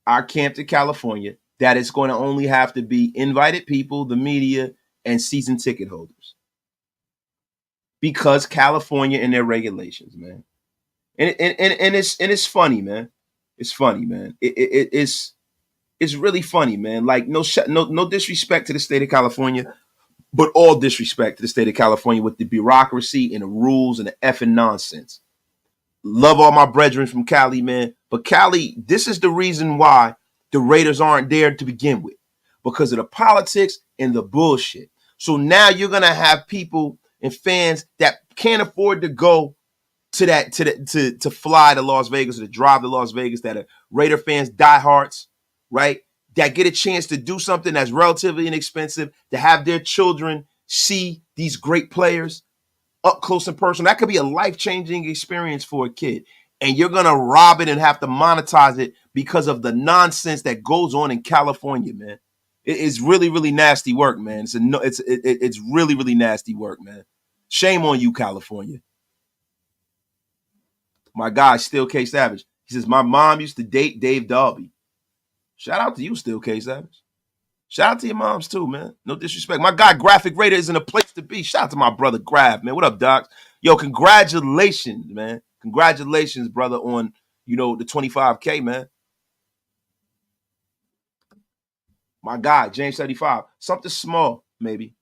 our camp to California, that it's going to only have to be invited people, the media, and season ticket holders. Because California and their regulations, man. And it's funny, man. It's funny, man. It's really funny, man. Like no disrespect to the state of California, but all disrespect to the state of California with the bureaucracy and the rules and the effing nonsense. Love all my brethren from Cali, man. But Cali, this is the reason why the Raiders aren't there to begin with. Because of the politics and the bullshit. So now you're going to have people and fans that can't afford to go to fly to Las Vegas or to drive to Las Vegas, that are Raider fans, diehards, right? That get a chance to do something that's relatively inexpensive, to have their children see these great players up close and personal. That could be a life-changing experience for a kid. And you're going to rob it and have to monetize it because of the nonsense that goes on in California, man. It's really, really nasty work, man. It's really, really nasty work, man. Shame on you, California. My guy, Still K Savage. He says, my mom used to date Dave Dalby. Shout out to you, Still K Savage. Shout out to your moms, too, man. No disrespect. My guy, Graphic Raider, is in a place to be. Shout out to my brother, Grav, man. What up, Doc? Yo, congratulations, man. Congratulations, brother, on, the 25K, man. My guy, James 75. Something small, maybe.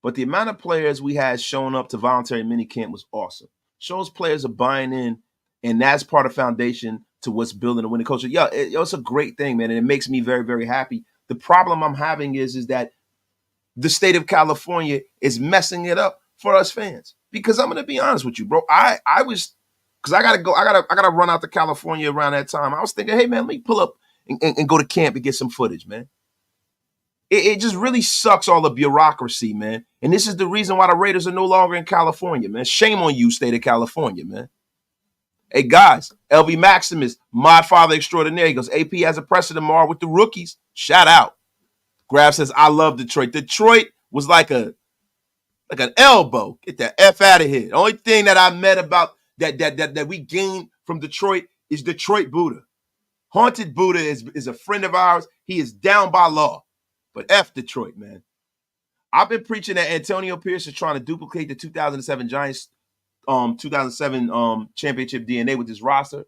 But the amount of players we had showing up to voluntary minicamp was awesome. Shows players are buying in, and that's part of foundation to what's building a winning culture. It's a great thing, man, and it makes me very, very happy. The problem I'm having is that the state of California is messing it up for us fans. Because I'm gonna be honest with you, bro. I was, because I gotta run out to California around that time. I was thinking, hey man, let me pull up and go to camp and get some footage, man. It just really sucks, all the bureaucracy, man. And this is the reason why the Raiders are no longer in California, man. Shame on you, state of California, man. Hey, guys, LV Maximus, my father extraordinaire. He goes, AP has a presser tomorrow with the rookies. Shout out. Grab says, I love Detroit. Detroit was like an elbow. Get the F out of here. The only thing that I met about that we gained from Detroit is Detroit Buddha. Haunted Buddha is a friend of ours. He is down by law. But F Detroit, man. I've been preaching that Antonio Pierce is trying to duplicate the 2007 Giants 2007 championship DNA with his roster.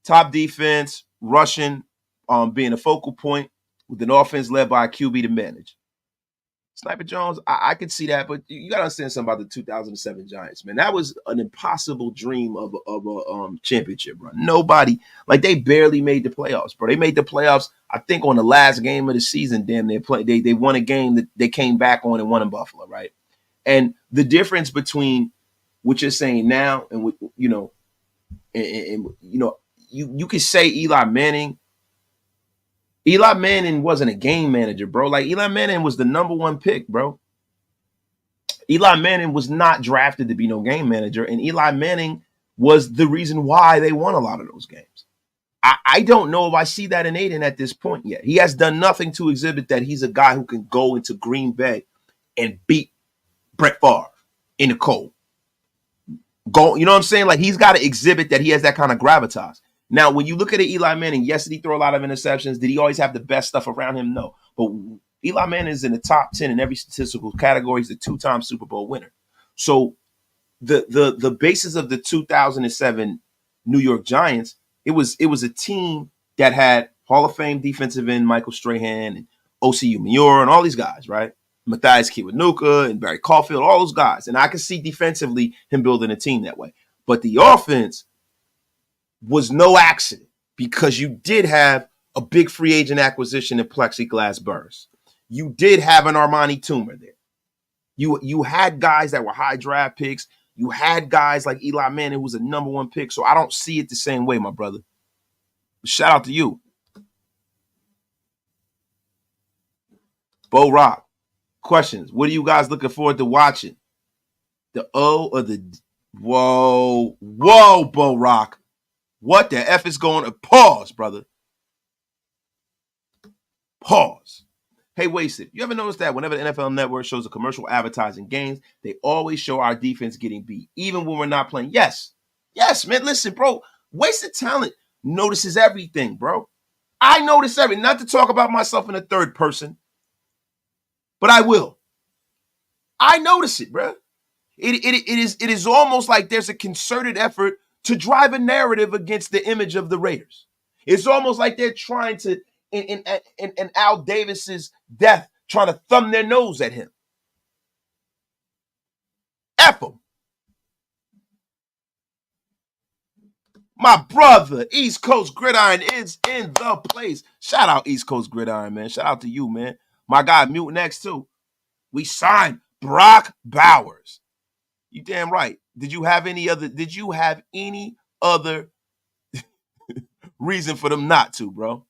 Top defense, rushing, being a focal point with an offense led by a QB to manage. Sniper Jones, I can see that, but you got to understand something about the 2007 Giants, man. That was an impossible dream of a championship run. Nobody, like, they barely made the playoffs, bro. They made the playoffs, I think, on the last game of the season. Damn, they won a game that they came back on and won in Buffalo, right? And the difference between what you're saying now and what, you could say Eli Manning. Eli Manning wasn't a game manager, bro. Like, Eli Manning was the number one pick, bro. Eli Manning was not drafted to be no game manager, and Eli Manning was the reason why they won a lot of those games. I don't know if I see that in Aiden at this point yet. He has done nothing to exhibit that he's a guy who can go into Green Bay and beat Brett Favre in the cold. Go, you know what I'm saying? Like, he's got to exhibit that he has that kind of gravitas. Now, when you look at Eli Manning, yes, did he throw a lot of interceptions? Did he always have the best stuff around him? No. But Eli Manning is in the top 10 in every statistical category. He's a two-time Super Bowl winner. So the basis of the 2007 New York Giants, it was a team that had Hall of Fame defensive end Michael Strahan and OCU Miura and all these guys, right? Matthias Kiwanuka and Barry Caulfield, all those guys. And I can see defensively him building a team that way. But the offense was no accident because you did have a big free agent acquisition in Plexiglass Burrs. You did have an Armani Toomer there. You had guys that were high draft picks. You had guys like Eli Manning, who was a number 1 pick. So I don't see it the same way, my brother. Shout out to you. Bo Rock. Questions. What are you guys looking forward to watching? The O or the... Whoa, Bo Rock. What the F is going on? Pause, brother. Pause. Hey, Wasted, you ever notice that whenever the NFL Network shows a commercial advertising games, they always show our defense getting beat, even when we're not playing? Yes, man. Listen, bro, Wasted Talent notices everything, bro. I notice everything. Not to talk about myself in the third person, but I will. I notice it, bro. It is almost like there's a concerted effort to drive a narrative against the image of the Raiders. It's almost like they're trying to, in Al Davis's death, trying to thumb their nose at him. F him. My brother, East Coast Gridiron is in the place. Shout out East Coast Gridiron, man. Shout out to you, man. My guy Mutant X too. We signed Brock Bowers. You damn right. Did you have any other reason for them not to, bro?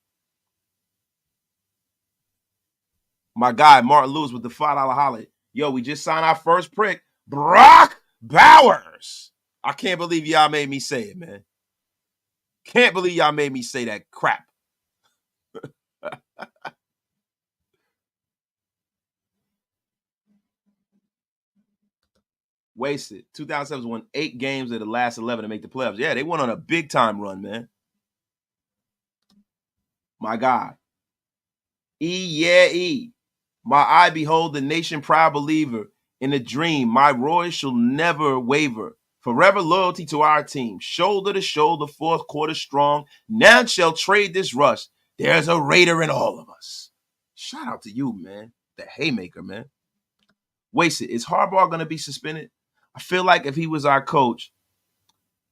My guy Martin Lewis with the $5 holler. Yo, we just signed our first prick, Brock Bowers. I can't believe y'all made me say it, man. Can't believe y'all made me say that crap. Wasted. 2007 won 8 games of the last 11 to make the playoffs. Yeah, they went on a big time run, man. My guy. E. My eye behold the nation proud believer in a dream. My Roy shall never waver. Forever loyalty to our team. Shoulder to shoulder, fourth quarter strong. Now shall trade this rush. There's a Raider in all of us. Shout out to you, man. The haymaker, man. Wasted. Is Harbaugh going to be suspended? I feel like if he was our coach,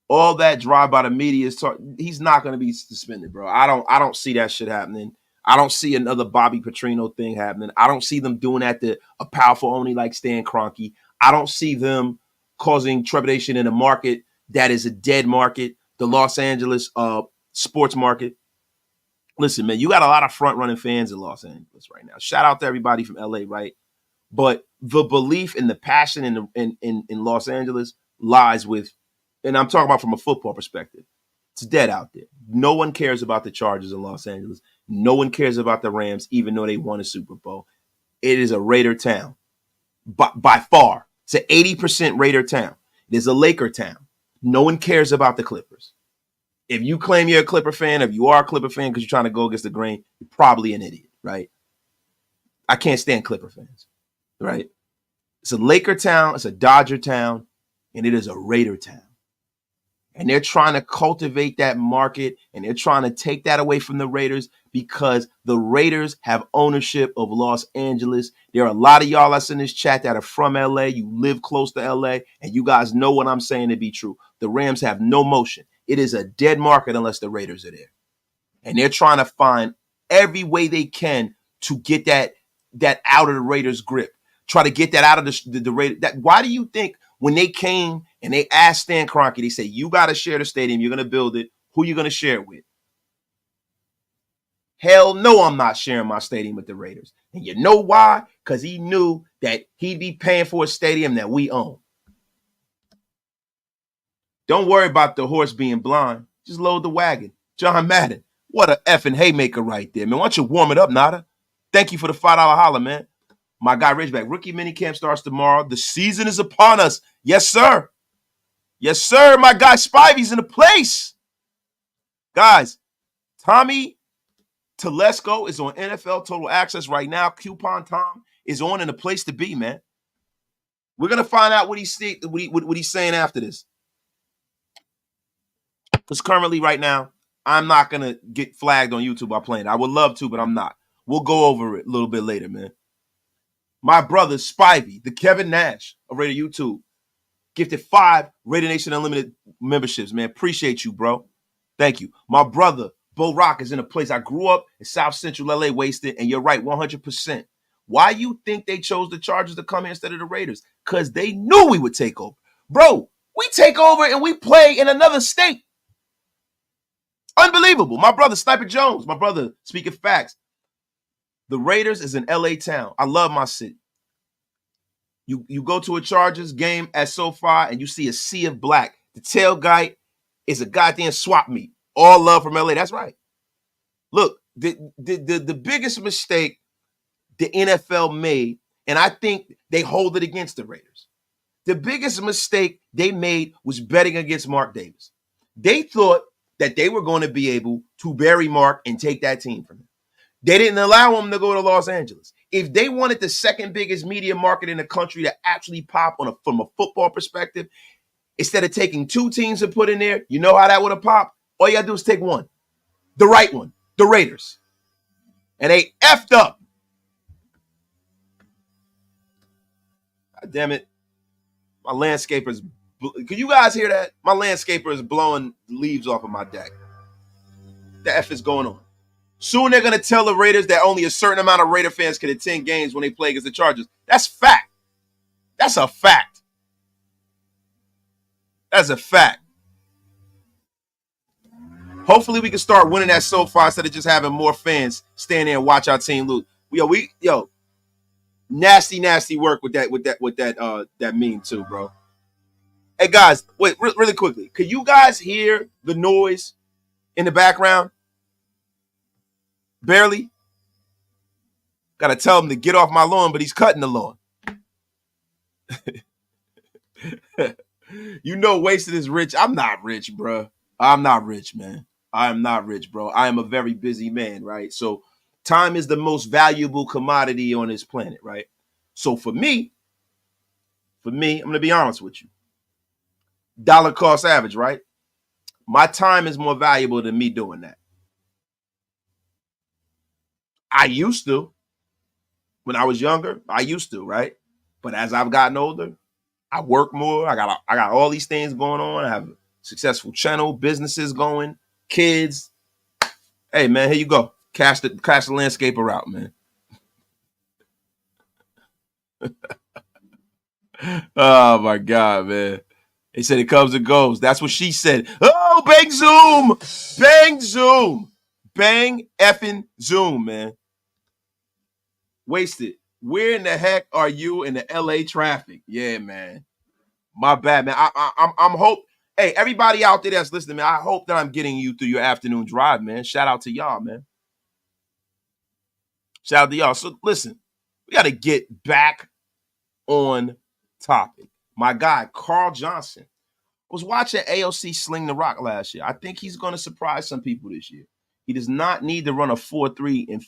all that drive by the media is he's not going to be suspended, bro. I don't see that shit happening. I don't see another Bobby Petrino thing happening. I don't see them doing that to a powerful only like Stan Kroenke. I don't see them causing trepidation in a market that is a dead market, the Los Angeles sports market. Listen, man, you got a lot of front-running fans in Los Angeles right now. Shout out to everybody from LA, right? But the belief and the passion in Los Angeles lies with, and I'm talking about from a football perspective, it's dead out there. No one cares about the Chargers in Los Angeles. No one cares about the Rams, even though they won a Super Bowl. It is a Raider town. By far. It's an 80% Raider town. It is a Laker town. No one cares about the Clippers. If you claim you're a Clipper fan, if you are a Clipper fan because you're trying to go against the grain, you're probably an idiot, right? I can't stand Clipper fans, right? It's a Laker town, it's a Dodger town, and it is a Raider town. And they're trying to cultivate that market, and they're trying to take that away from the Raiders because the Raiders have ownership of Los Angeles. There are a lot of y'all that's in this chat that are from LA. You live close to LA, and you guys know what I'm saying to be true. The Rams have no motion. It is a dead market unless the Raiders are there. And they're trying to find every way they can to get that out of the Raiders' grip. Try to get that out of the Raiders. Why do you think when they came and they asked Stan Kroenke, they say, you got to share the stadium. You're going to build it. Who are you going to share it with? Hell no, I'm not sharing my stadium with the Raiders. And you know why? Because he knew that he'd be paying for a stadium that we own. Don't worry about the horse being blind. Just load the wagon. John Madden. What a effing haymaker right there, man. Why don't you warm it up, Nada? Thank you for the $5 holler, man. My guy Ridgeback. Rookie minicamp starts tomorrow. The season is upon us. Yes, sir. Yes, sir. My guy Spivey's in the place. Guys, Tommy Telesco is on NFL Total Access right now. Coupon Tom is on in the place to be, man. We're going to find out what he's saying after this. Because currently right now, I'm not going to get flagged on YouTube by playing it. I would love to, but I'm not. We'll go over it a little bit later, man. My brother, Spivey, the Kevin Nash of Radio YouTube, gifted 5 Radio Nation Unlimited memberships, man. Appreciate you, bro. Thank you. My brother, Bo Rock, is in a place. I grew up in South Central LA, wasted, and you're right, 100%. Why you think they chose the Chargers to come here instead of the Raiders? Because they knew we would take over. Bro, we take over and we play in another state. Unbelievable. My brother, Sniper Jones, my brother, speaking facts. The Raiders is an LA town. I love my city. You go to a Chargers game at SoFi and you see a sea of black. The tailgate is a goddamn swap meet. All love from LA. That's right. Look, the biggest mistake the NFL made, and I think they hold it against the Raiders. The biggest mistake they made was betting against Mark Davis. They thought that they were going to be able to bury Mark and take that team from him. They didn't allow him to go to Los Angeles. If they wanted the second biggest media market in the country to actually pop from a football perspective, instead of taking 2 teams to put in there, you know how that would have popped? All you got to do is take one. The right one. The Raiders. And they effed up. God damn it. My landscaper's... Can you guys hear that? My landscaper is blowing leaves off of my deck. The F is going on. Soon they're going to tell the Raiders that only a certain amount of Raider fans can attend games when they play against the Chargers. That's fact. That's a fact. That's a fact. Hopefully we can start winning that SoFi instead of just having more fans stand there and watch our team lose. Yo, nasty work with that meme too, bro. Hey guys, wait, really quickly. Could you guys hear the noise in the background? Barely. Gotta tell him to get off my lawn, but he's cutting the lawn. You know, Wasted is rich. I'm not rich, bro. I'm not rich, man. I am not rich, bro. I am a very busy man, right? So time is the most valuable commodity on this planet, right? So for me, I'm going to be honest with you. Dollar cost average, right? My time is more valuable than me doing that. I used to. When I was younger, I used to, right? But as I've gotten older, I work more. I got all these things going on. I have a successful channel, businesses going, kids. Hey, man, here you go. Cash the landscaper out, man. Oh, my God, man. They said it comes and goes. That's what she said. Oh, bang, zoom. Bang, zoom. Bang, effing zoom, man. Wasted. Where in the heck are you in the LA traffic? Yeah, man. My bad, man. I'm hope. Hey, everybody out there that's listening, man, I hope that I'm getting you through your afternoon drive, man. Shout out to y'all, man. Shout out to y'all. So listen, we got to get back on topic. My guy, Carl Johnson, was watching AOC sling the rock last year. I think he's going to surprise some people this year. He does not need to run a 4-3 and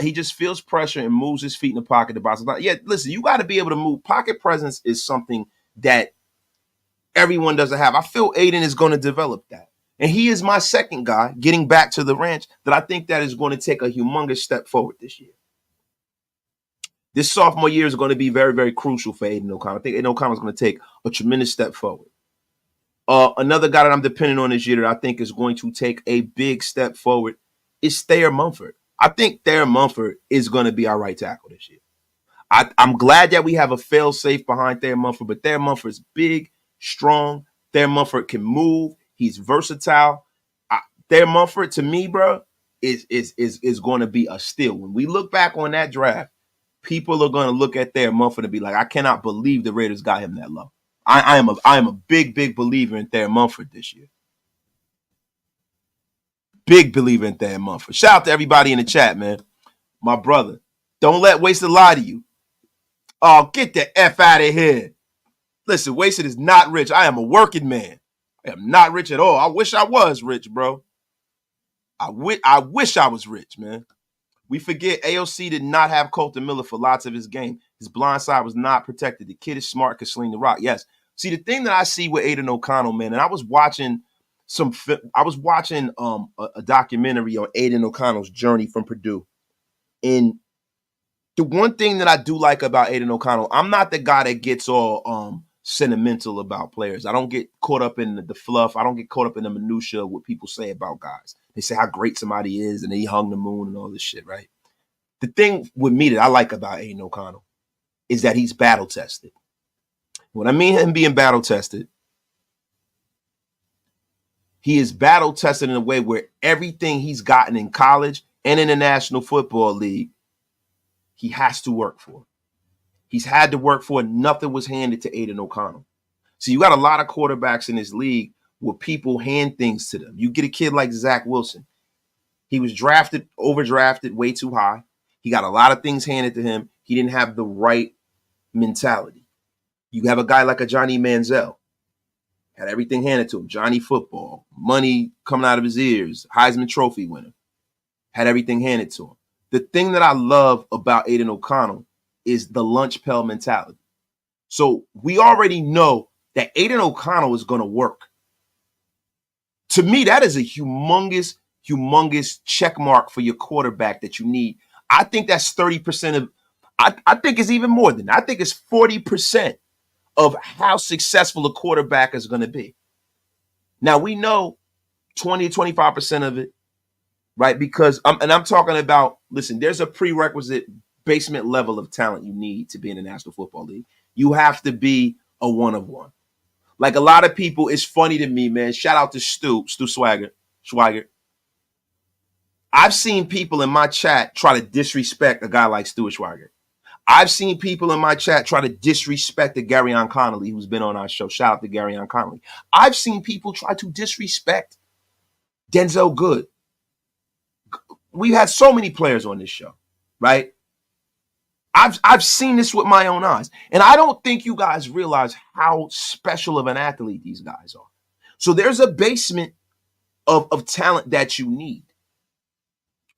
he just feels pressure and moves his feet in the pocket. Yeah, listen, you got to be able to move. Pocket presence is something that everyone doesn't have. I feel Aiden is going to develop that. And he is my second guy, getting back to the ranch, that I think that is going to take a humongous step forward this year. This sophomore year is going to be very, very crucial for Aiden O'Connell. I think Aiden O'Connell is going to take a tremendous step forward. Another guy that I'm depending on this year that I think is going to take a big step forward is Thayer Mumford. I think Thayer Mumford is going to be our right tackle this year. I'm glad that we have a fail-safe behind Thayer Mumford, but Thayer Mumford is big, strong. Thayer Mumford can move. He's versatile. Thayer Mumford, to me, bro, is going to be a steal. When we look back on that draft, people are going to look at Thayer Mumford and be like, I cannot believe the Raiders got him that low. I am a big believer in Thayer Mumford this year. Big believer in Thayer Mumford. Shout out to everybody in the chat, man. My brother, don't let Wasted lie to you. Oh, get the F out of here. Listen, Wasted is not rich. I am a working man. I am not rich at all. I wish I was rich, bro. I wish I was rich, man. We forget AOC did not have Colton Miller for lots of his game. His blind side was not protected. The kid is smart, could sling the rock. Yes. See, the thing that I see with Aiden O'Connell, man, and I was watching a documentary on Aiden O'Connell's journey from Purdue. And the one thing that I do like about Aiden O'Connell, I'm not the guy that gets all sentimental about players. I don't get caught up in the fluff. I don't get caught up in the minutia of what people say about guys. They say how great somebody is and he hung the moon and all this shit, right? The thing with me that I like about Aiden O'Connell is that he's battle tested. When I mean him being battle tested, he is battle tested in a way where everything he's gotten in college and in the National Football League, he has to work for. He's had to work for it. Nothing was handed to Aiden O'Connell. So you got a lot of quarterbacks in this league where people hand things to them. You get a kid like Zach Wilson. He was overdrafted way too high. He got a lot of things handed to him. He didn't have the right mentality. You have a guy like a Johnny Manziel. Had everything handed to him. Johnny football, money coming out of his ears, Heisman Trophy winner. Had everything handed to him. The thing that I love about Aiden O'Connell is the lunch pail mentality. So we already know that Aiden O'Connell is going to work. To me, that is a humongous check mark for your quarterback that you need. I think that's 30% of, I think it's even more than that. I think it's 40% of how successful a quarterback is going to be. Now, we know 20 to 25% of it, right? Because, I'm talking about, listen, there's a prerequisite basement level of talent you need to be in the National Football League. You have to be a one of one. Like a lot of people, it's funny to me, man. Shout out to Stu Schweiger. I've seen people in my chat try to disrespect a guy like Stu Schweiger. I've seen people in my chat try to disrespect the Terrion Connolly, who's been on our show. Shout out to Terrion Connolly. I've seen people try to disrespect Denzel Good. We've had so many players on this show, right? I've seen this with my own eyes. And I don't think you guys realize how special of an athlete these guys are. So there's a basement of talent that you need,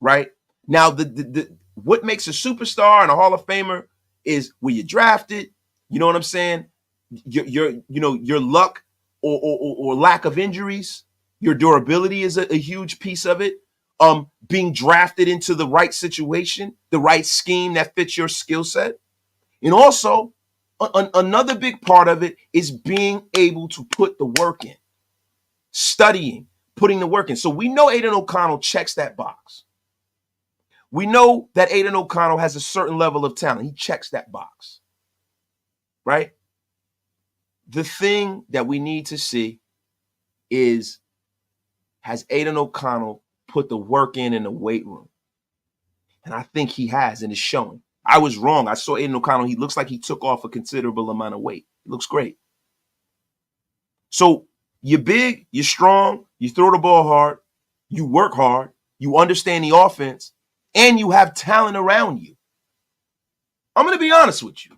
right? Now, the what makes a superstar and a Hall of Famer is where you drafted, you know what I'm saying? Your luck or lack of injuries, your durability is a huge piece of it. Being drafted into the right situation, the right scheme that fits your skill set. And also, another big part of it is being able to put the work in, studying, putting the work in. So we know Aiden O'Connell checks that box. We know that Aiden O'Connell has a certain level of talent. He checks that box, right? The thing that we need to see is, has Aiden O'Connell put the work in the weight room? And I think he has, and it's showing. I was wrong. I saw Aiden O'Connell. He looks like he took off a considerable amount of weight. It looks great. So you're big, you're strong, you throw the ball hard, you work hard, you understand the offense, and you have talent around you. I'm going to be honest with you.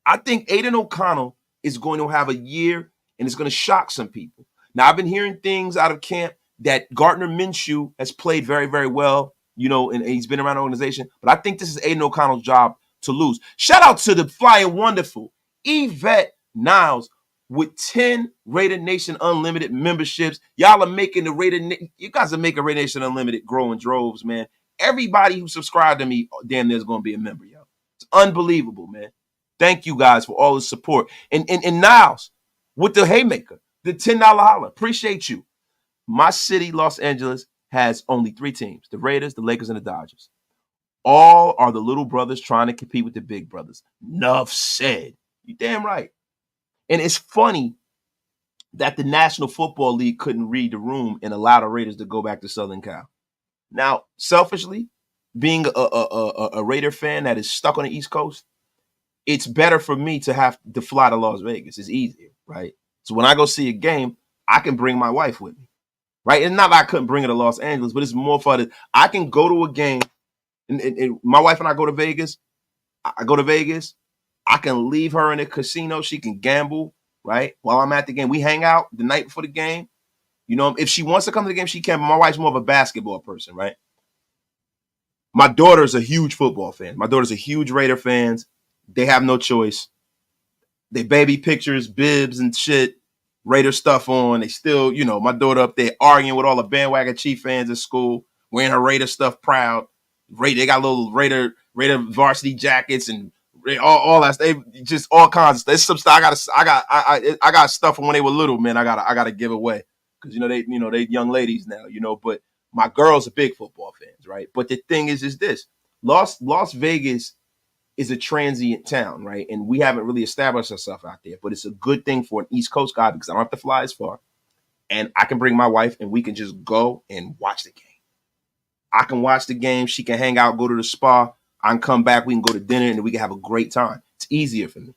I think Aiden O'Connell is going to have a year, and it's going to shock some people. Now, I've been hearing things out of camp that Gardner Minshew has played very, very well, and he's been around the organization. But I think this is Aiden O'Connell's job to lose. Shout out to the flying wonderful Yvette Niles with 10 Raider Nation Unlimited memberships. Y'all are making you guys are making Raider Nation Unlimited grow in droves, man. Everybody who subscribed to me, damn, there's going to be a member, yo. It's unbelievable, man. Thank you guys for all the support. And Niles with the haymaker, the $10 holler. Appreciate you. My city, Los Angeles, has only 3 teams: the Raiders, the Lakers, and the Dodgers. All are the little brothers trying to compete with the big brothers. Nuff said. You damn right. And it's funny that the National Football League couldn't read the room and allow the Raiders to go back to Southern Cal. Now, selfishly, being a Raider fan that is stuck on the East Coast, it's better for me to have to fly to Las Vegas. It's easier, right? So when I go see a game, I can bring my wife with me, right? And not that I couldn't bring her to Los Angeles, but it's more fun. I can go to a game, and my wife and I go to Vegas. I go to Vegas. I can leave her in a casino. She can gamble, right? While I'm at the game. We hang out the night before the game. If she wants to come to the game, she can. But my wife's more of a basketball person, right? My daughter's a huge football fan. My daughter's a huge Raider fan. They have no choice. They baby pictures, bibs and shit, Raider stuff on. They still, my daughter up there arguing with all the bandwagon Chief fans at school, wearing her Raider stuff proud. They got little Raider varsity jackets and all that. They just all kinds of stuff. There's some stuff I got stuff from when they were little, man. I gotta give away because they young ladies now, But my girls are big football fans, right? But the thing is this: Las Vegas is a transient town, right? And we haven't really established ourselves out there, but it's a good thing for an East Coast guy because I don't have to fly as far, and I can bring my wife and we can just go and watch the game. I can watch the game. She can hang out, go to the spa. I can come back. We can go to dinner and we can have a great time. It's easier for me.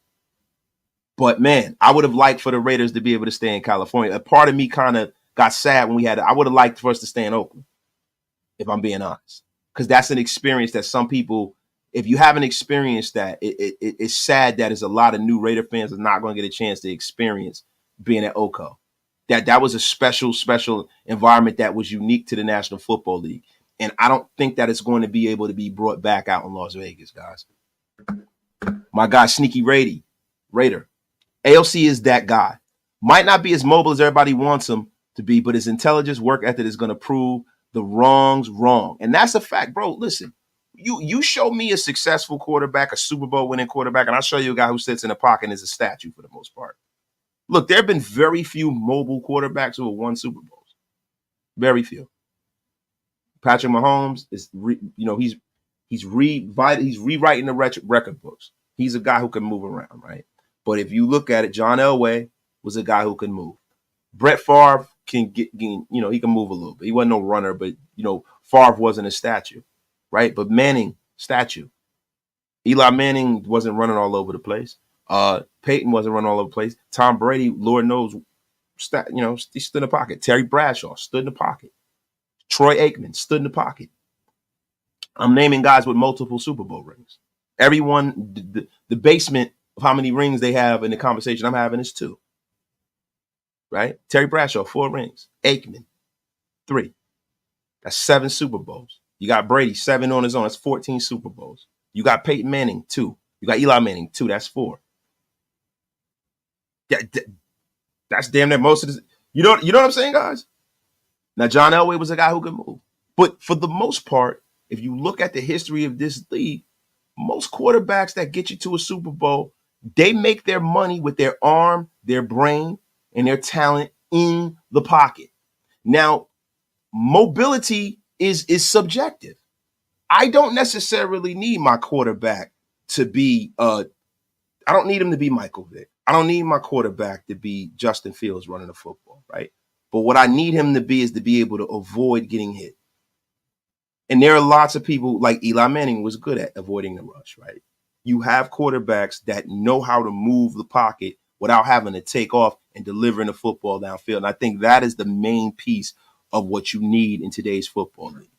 But man, I would have liked for the Raiders to be able to stay in California. A part of me kind of got sad when I would have liked for us to stay in Oakland, if I'm being honest. Because that's an experience that some people, if you haven't experienced that, it's sad that there's a lot of new Raider fans that are not going to get a chance to experience being at Oco. That was a special environment that was unique to the National Football League. And I don't think that it's going to be able to be brought back out in Las Vegas, guys. My guy, Sneaky Raider. AOC is that guy. Might not be as mobile as everybody wants him to be, but his intelligence, work ethic is going to prove the wrongs wrong. And that's a fact, bro. Listen, you show me a successful quarterback, a Super Bowl winning quarterback, and I'll show you a guy who sits in the pocket and is a statue for the most part. Look, there have been very few mobile quarterbacks who have won Super Bowls. Very few. Patrick Mahomes is, he's rewriting the record books. He's a guy who can move around, right? But if you look at it, John Elway was a guy who can move. Brett Favre can he can move a little bit. He wasn't no runner, but Favre wasn't a statue, right? But Manning, statue. Eli Manning wasn't running all over the place. Peyton wasn't running all over the place. Tom Brady, Lord knows, he stood in the pocket. Terry Bradshaw stood in the pocket. Troy Aikman stood in the pocket. I'm naming guys with multiple Super Bowl rings. Everyone, the basement of how many rings they have in the conversation I'm having is 2. Right? Terry Bradshaw, 4 rings. Aikman, 3. That's 7 Super Bowls. You got Brady, 7 on his own. That's 14 Super Bowls. You got Peyton Manning, 2. You got Eli Manning, 2. That's 4. That's damn near most of this. You know what I'm saying, guys? Now, John Elway was a guy who could move. But for the most part, if you look at the history of this league, most quarterbacks that get you to a Super Bowl, they make their money with their arm, their brain, and their talent in the pocket. Now, mobility is subjective. I don't necessarily need my quarterback to be I don't need him to be Michael Vick. I don't need my quarterback to be Justin Fields running the football, right? But what I need him to be is to be able to avoid getting hit. And there are lots of people like Eli Manning was good at avoiding the rush, right? You have quarterbacks that know how to move the pocket without having to take off and delivering the football downfield. And I think that is the main piece of what you need in today's football league.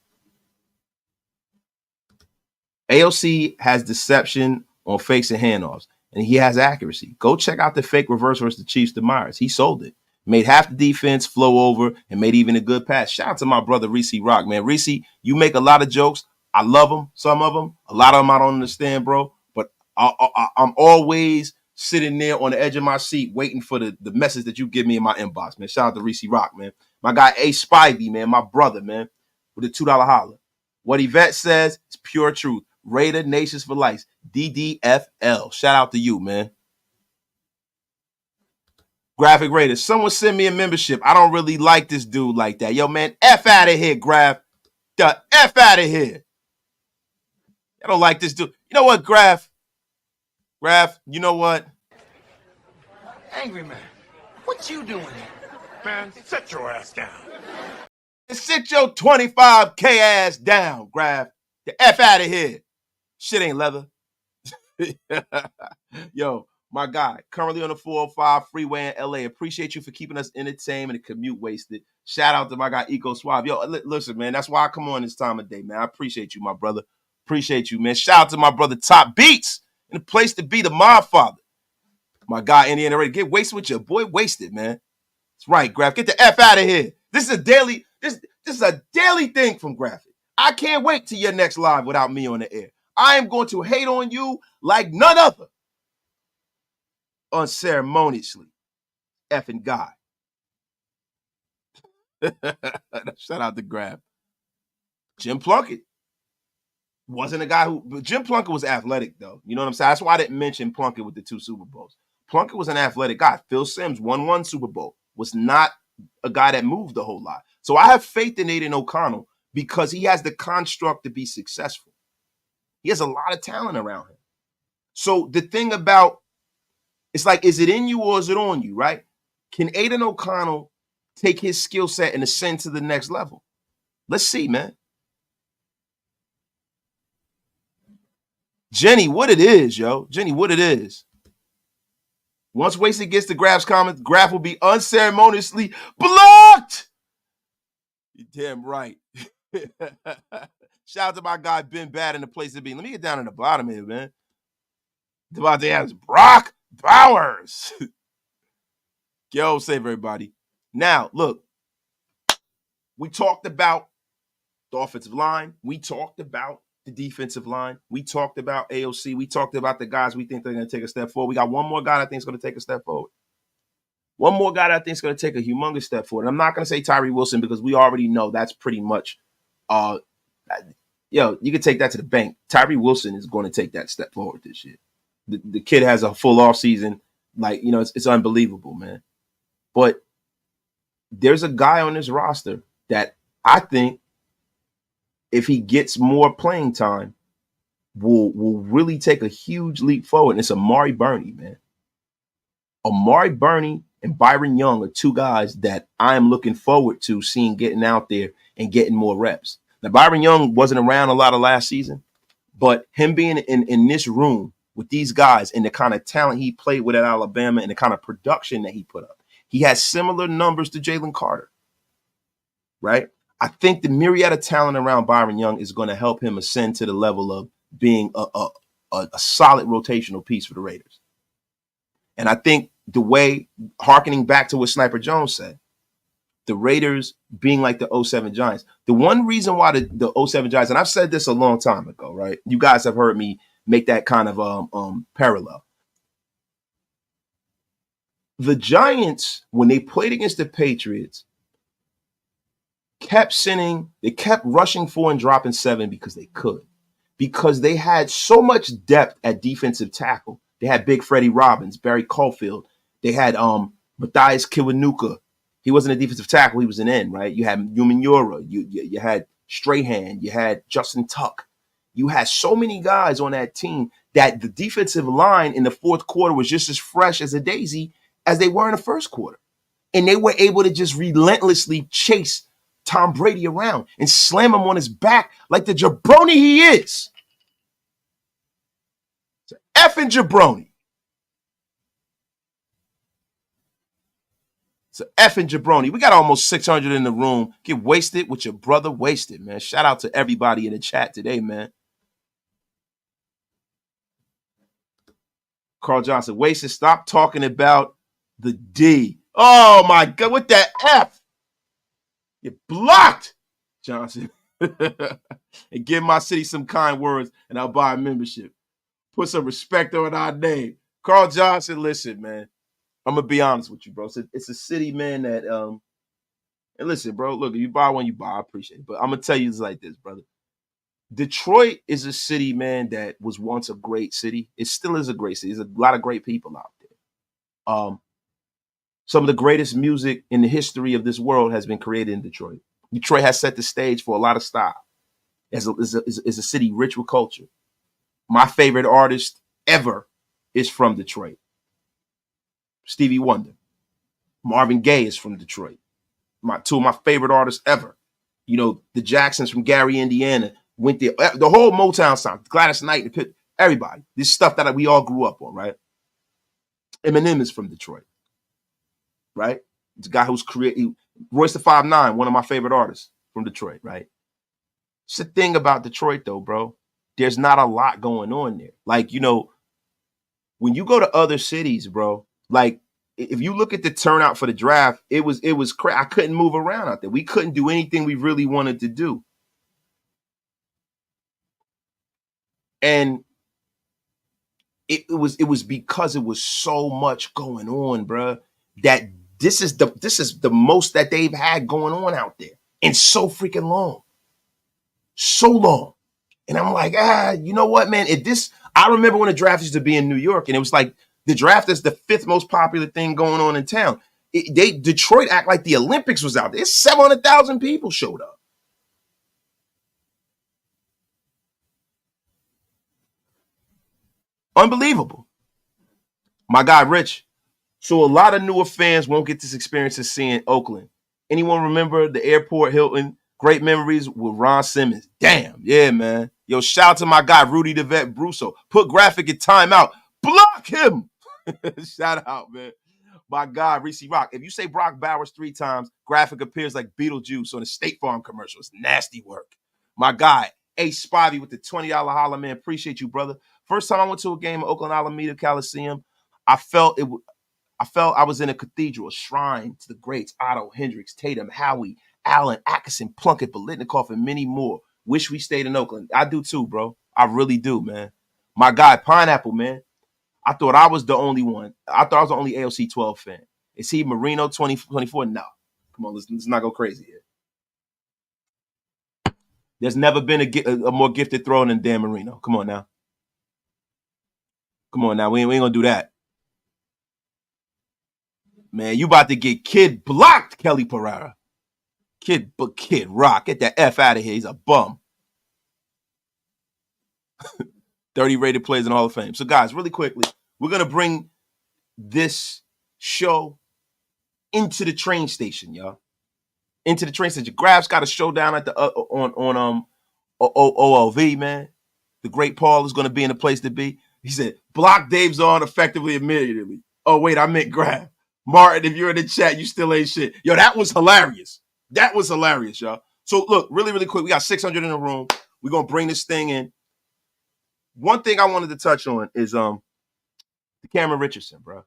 AOC has deception on fakes and handoffs, and he has accuracy. Go check out the fake reverse versus the Chiefs to Myers. He sold it. Made half the defense flow over and made even a good pass. Shout out to my brother, Reese Rock, man. Reese, you make a lot of jokes. I love them, some of them. A lot of them I don't understand, bro. But I'm always sitting there on the edge of my seat waiting for the message that you give me in my inbox, man. Shout out to Reese Rock, man. My guy, A. Spivey, man, my brother, man, with a $2 holler. What Yvette says is pure truth. Raider Nations for Life, DDFL. Shout out to you, man. Graphic Raiders. Someone send me a membership. I don't really like this dude like that. Yo, man, F out of here, Graph. The F out of here. I don't like this dude. You know what, Graph? Graph, you know what? Angry man, what you doing here? Man, sit your ass down. Sit your 25K ass down, Graph. The F out of here. Shit ain't leather. Yo, my guy, currently on the 405 freeway in LA. Appreciate you for keeping us entertained and the commute wasted. Shout out to my guy, Eco Suave. Yo, listen, man, that's why I come on this time of day, man. I appreciate you, my brother. Appreciate you, man. Shout out to my brother, Top Beats, and the place to be, the Mob Father. My guy, Indiana Ready. Get wasted with your boy, wasted, man. That's right, Graph. Get the F out of here. This is a daily, this is a daily thing from Graphic. I can't wait till your next live without me on the air. I am going to hate on you like none other. Unceremoniously. Effing guy. Shout out to Grab. Jim Plunkett. Wasn't a guy who, but Jim Plunkett was athletic though. You know what I'm saying? That's why I didn't mention Plunkett with the 2 Super Bowls. Plunkett was an athletic guy. Phil Simms won 1 Super Bowl, was not a guy that moved a whole lot. So I have faith in Aiden O'Connell because he has the construct to be successful. He has a lot of talent around him. So the thing about, it's like, is it in you or is it on you, right? Can Aiden O'Connell take his skill set and ascend to the next level? Let's see, man. Jenny, what it is, yo. Jenny, what it is. Once Wasted gets the Graf's comments, Graf will be unceremoniously blocked. You're damn right. Shout out to my guy Ben Bad in the place to be. Let me get down in the bottom here, man. Devontae Adams, Brock Bowers. Yo, save everybody. Now, look, we talked about the offensive line. We talked about the defensive line. We talked about AOC. We talked about the guys we think they're going to take a step forward. We got one more guy I think is going to take a step forward. One more guy that I think is going to take a humongous step forward. And I'm not going to say Tyree Wilson because we already know that's pretty much, you can take that to the bank. Tyree Wilson is going to take that step forward this year. The kid has a full off season. Like, it's unbelievable, man. But there's a guy on this roster that I think, if he gets more playing time, will really take a huge leap forward. And it's Amari Burney, man. Amari Burney and Byron Young are 2 guys that I am looking forward to seeing getting out there and getting more reps. Now, Byron Young wasn't around a lot of last season, but him being in this room with these guys and the kind of talent he played with at Alabama and the kind of production that he put up, he has similar numbers to Jalen Carter, right? I think the myriad of talent around Byron Young is going to help him ascend to the level of being a solid rotational piece for the Raiders. And I think the way, hearkening back to what Sniper Jones said, the Raiders being like the 07 Giants, the one reason why the 07 Giants, and I've said this a long time ago, right? You guys have heard me make that kind of parallel. The Giants, when they played against the Patriots, kept rushing 4 and dropping 7 because they could. Because they had so much depth at defensive tackle. They had Big Freddie Robbins, Barry Caulfield. They had Matthias Kiwanuka. He wasn't a defensive tackle, he was an end, right? You had Umenyiora, you had Strahan, you had Justin Tuck. You had so many guys on that team that the defensive line in the fourth quarter was just as fresh as a daisy as they were in the first quarter. And they were able to just relentlessly chase Tom Brady around and slam him on his back like the jabroni he is. It's an effing jabroni. It's an effing jabroni. We got almost 600 in the room. Get wasted with your brother Wasted, man. Shout out to everybody in the chat today, man. Carl Johnson, Wasted, stop talking about the D. Oh, my God. What the F? You're blocked, Johnson. And give my city some kind words, and I'll buy a membership. Put some respect on our name. Carl Johnson, listen, man. I'm going to be honest with you, bro. It's a city, man, that, and listen, bro, look, if you buy one, you buy. I appreciate it. But I'm going to tell you this like this, brother. Detroit is a city, man, that was once a great city. It still is a great city. There's a lot of great people out there. Some of the greatest music in the history of this world has been created in Detroit. Detroit has set the stage for a lot of style. It's a city rich with culture. My favorite artist ever is from Detroit. Stevie Wonder. Marvin Gaye is from Detroit. Two of my favorite artists ever. The Jacksons from Gary, Indiana, went there. The whole Motown sound, Gladys Knight, everybody. This stuff that we all grew up on, right? Eminem is from Detroit. Right? It's a guy who's created Royce the 5'9", one of my favorite artists from Detroit, right? It's the thing about Detroit, though, bro. There's not a lot going on there. Like, when you go to other cities, bro, like if you look at the turnout for the draft, it was I couldn't move around out there. We couldn't do anything we really wanted to do. And it was because it was so much going on, bro, that this is the most that they've had going on out there in so freaking long. So long. And I'm like, you know what, man? I remember when the draft used to be in New York, and it was like the draft is the 5th most popular thing going on in town. Detroit act like the Olympics was out there. 700,000 people showed up. Unbelievable. My guy, Rich. So a lot of newer fans won't get this experience of seeing Oakland. Anyone remember the airport Hilton? Great memories with Ron Simmons. Damn, yeah, man. Yo, shout out to my guy, Rudy DeVette Brusso. Put Graphic in timeout. Block him. Shout out, man. My God, Reese Rock. If you say Brock Bowers 3 times, Graphic appears like Beetlejuice on a State Farm commercial. It's nasty work. My guy, Ace Spivey with the $20 holla, man. Appreciate you, brother. First time I went to a game at Oakland Alameda Coliseum, I felt I was in a cathedral, a shrine to the greats, Otto, Hendricks, Tatum, Howie, Allen, Atkinson, Plunkett, Biletnikoff, and many more. Wish we stayed in Oakland. I do too, bro. I really do, man. My guy, Pineapple, man. I thought I was the only one. I thought I was the only AOC 12 fan. Is he Marino 2024? No. Come on, let's not go crazy here. There's never been a more gifted thrower than Dan Marino. Come on now. Come on now. We ain't going to do that. Man, you about to get kid blocked, Kelly Pereira. Kid Rock. Get that F out of here. He's a bum. 30 rated players in the Hall of Fame. So, guys, really quickly, we're going to bring this show into the train station, y'all. Into the train station. Grab's got a showdown at the on OLV, man. The great Paul is going to be in the place to be. He said, block Dave's on effectively immediately. Oh, wait, I meant Grab. Martin, if you're in the chat, you still ain't shit. Yo, that was hilarious. That was hilarious, y'all. So, look, really, really quick. We got 600 in the room. We're going to bring this thing in. One thing I wanted to touch on is the Cameron Richardson, bro.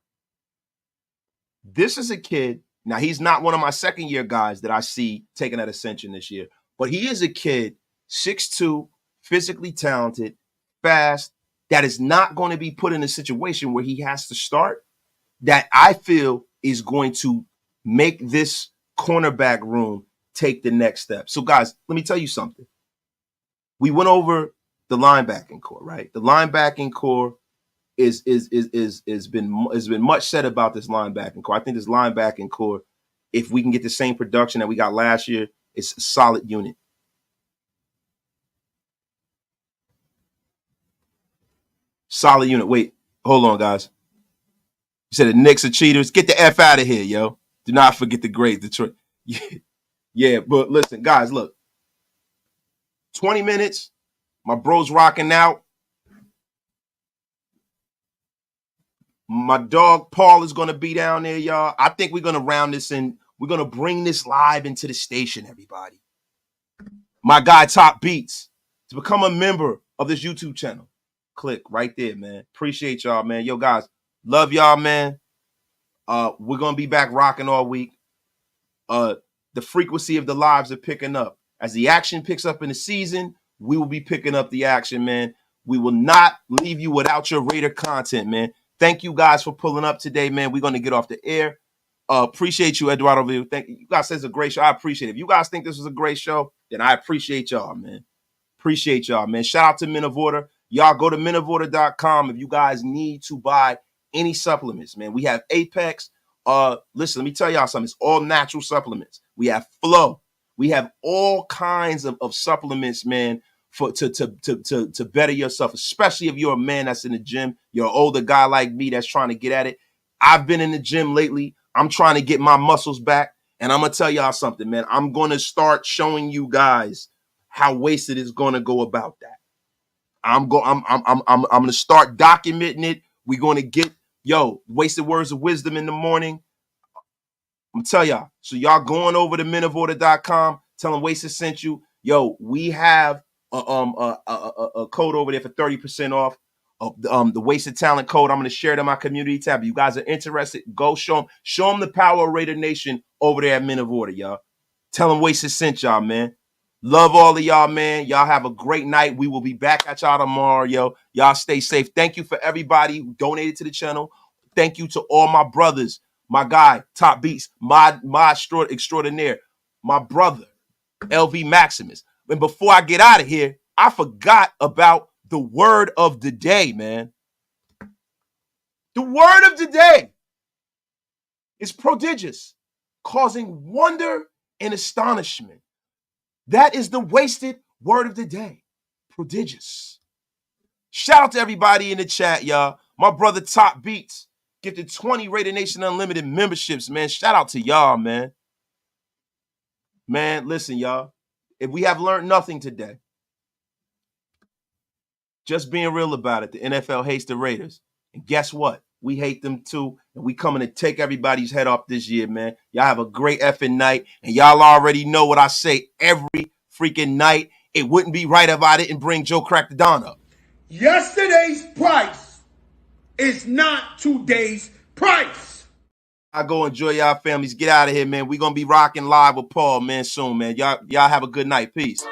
This is a kid. Now, he's not one of my second-year guys that I see taking that ascension this year. But he is a kid, 6'2", physically talented, fast, that is not going to be put in a situation where he has to start, that I feel is going to make this cornerback room take the next step. So, guys, let me tell you something. We went over the linebacking core, right? The linebacking core has been much said about this linebacking core. I think this linebacking core, if we can get the same production that we got last year, it's a solid unit. Solid unit. Wait, hold on, guys. You said the Knicks are cheaters. Get the F out of here, yo. Do not forget the great Detroit. Yeah, but listen, guys, look. 20 minutes. My bro's rocking out. My dog Paul is going to be down there, y'all. I think we're going to round this in. We're going to bring this live into the station, everybody. My guy, Top Beats, to become a member of this YouTube channel. Click right there, man. Appreciate y'all, man. Yo, guys, love y'all, man. We're going to be back rocking all week. The frequency of the lives are picking up. As the action picks up in the season, we will be picking up the action, man. We will not leave you without your Raider content, man. Thank you guys for pulling up today, man. We're going to get off the air. Appreciate you, Eduardo. Thank you. You guys said it's a great show. I appreciate it. If you guys think this was a great show, then I appreciate y'all, man. Appreciate y'all, man. Shout out to Men of Order. Y'all go to menoforder.com if you guys need to buy any supplements, man. We have Apex. Listen, let me tell y'all something. It's all natural supplements. We have Flow. We have all kinds of supplements, man, for to better yourself, especially if you're a man that's in the gym. You're an older guy like me that's trying to get at it. I've been in the gym lately. I'm trying to get my muscles back. And I'm going to tell y'all something, man. I'm going to start showing you guys how Wasted is going to go about that. I'm going to start documenting it. We're going to get, Wasted Words of Wisdom in the morning. I'm tell y'all. So y'all going over to menoforder.com, tell them Wasted sent you. Yo, we have a code over there for 30% off. The Wasted Talent code. I'm going to share it in my community tab. If you guys are interested, go show them the power of Raider Nation over there at Men of Order, y'all. Tell them Wasted sent y'all, man. Love all of y'all, man. Y'all have a great night. We will be back at y'all tomorrow, yo. Y'all stay safe. Thank you for everybody who donated to the channel. Thank you to all my brothers. My guy, Top Beats, my extraordinaire, my brother, LV Maximus. And before I get out of here, I forgot about the word of the day, man. The word of the day is prodigious, causing wonder and astonishment. That is the wasted word of the day. Prodigious. Shout out to everybody in the chat, y'all. My brother Top Beats gifted 20 Raider Nation Unlimited memberships, man. Shout out to y'all, man. Man, listen, y'all. If we have learned nothing today, just being real about it, the NFL hates the Raiders. And guess what? We hate them too. And we coming to take everybody's head off this year, man. Y'all have a great effing night. And y'all already know what I say every freaking night. It wouldn't be right if I didn't bring Joe Crack the Don up. Yesterday's price is not today's price. I go enjoy y'all families. Get out of here, man. We're going to be rocking live with Paul, man, soon, man. Y'all have a good night. Peace.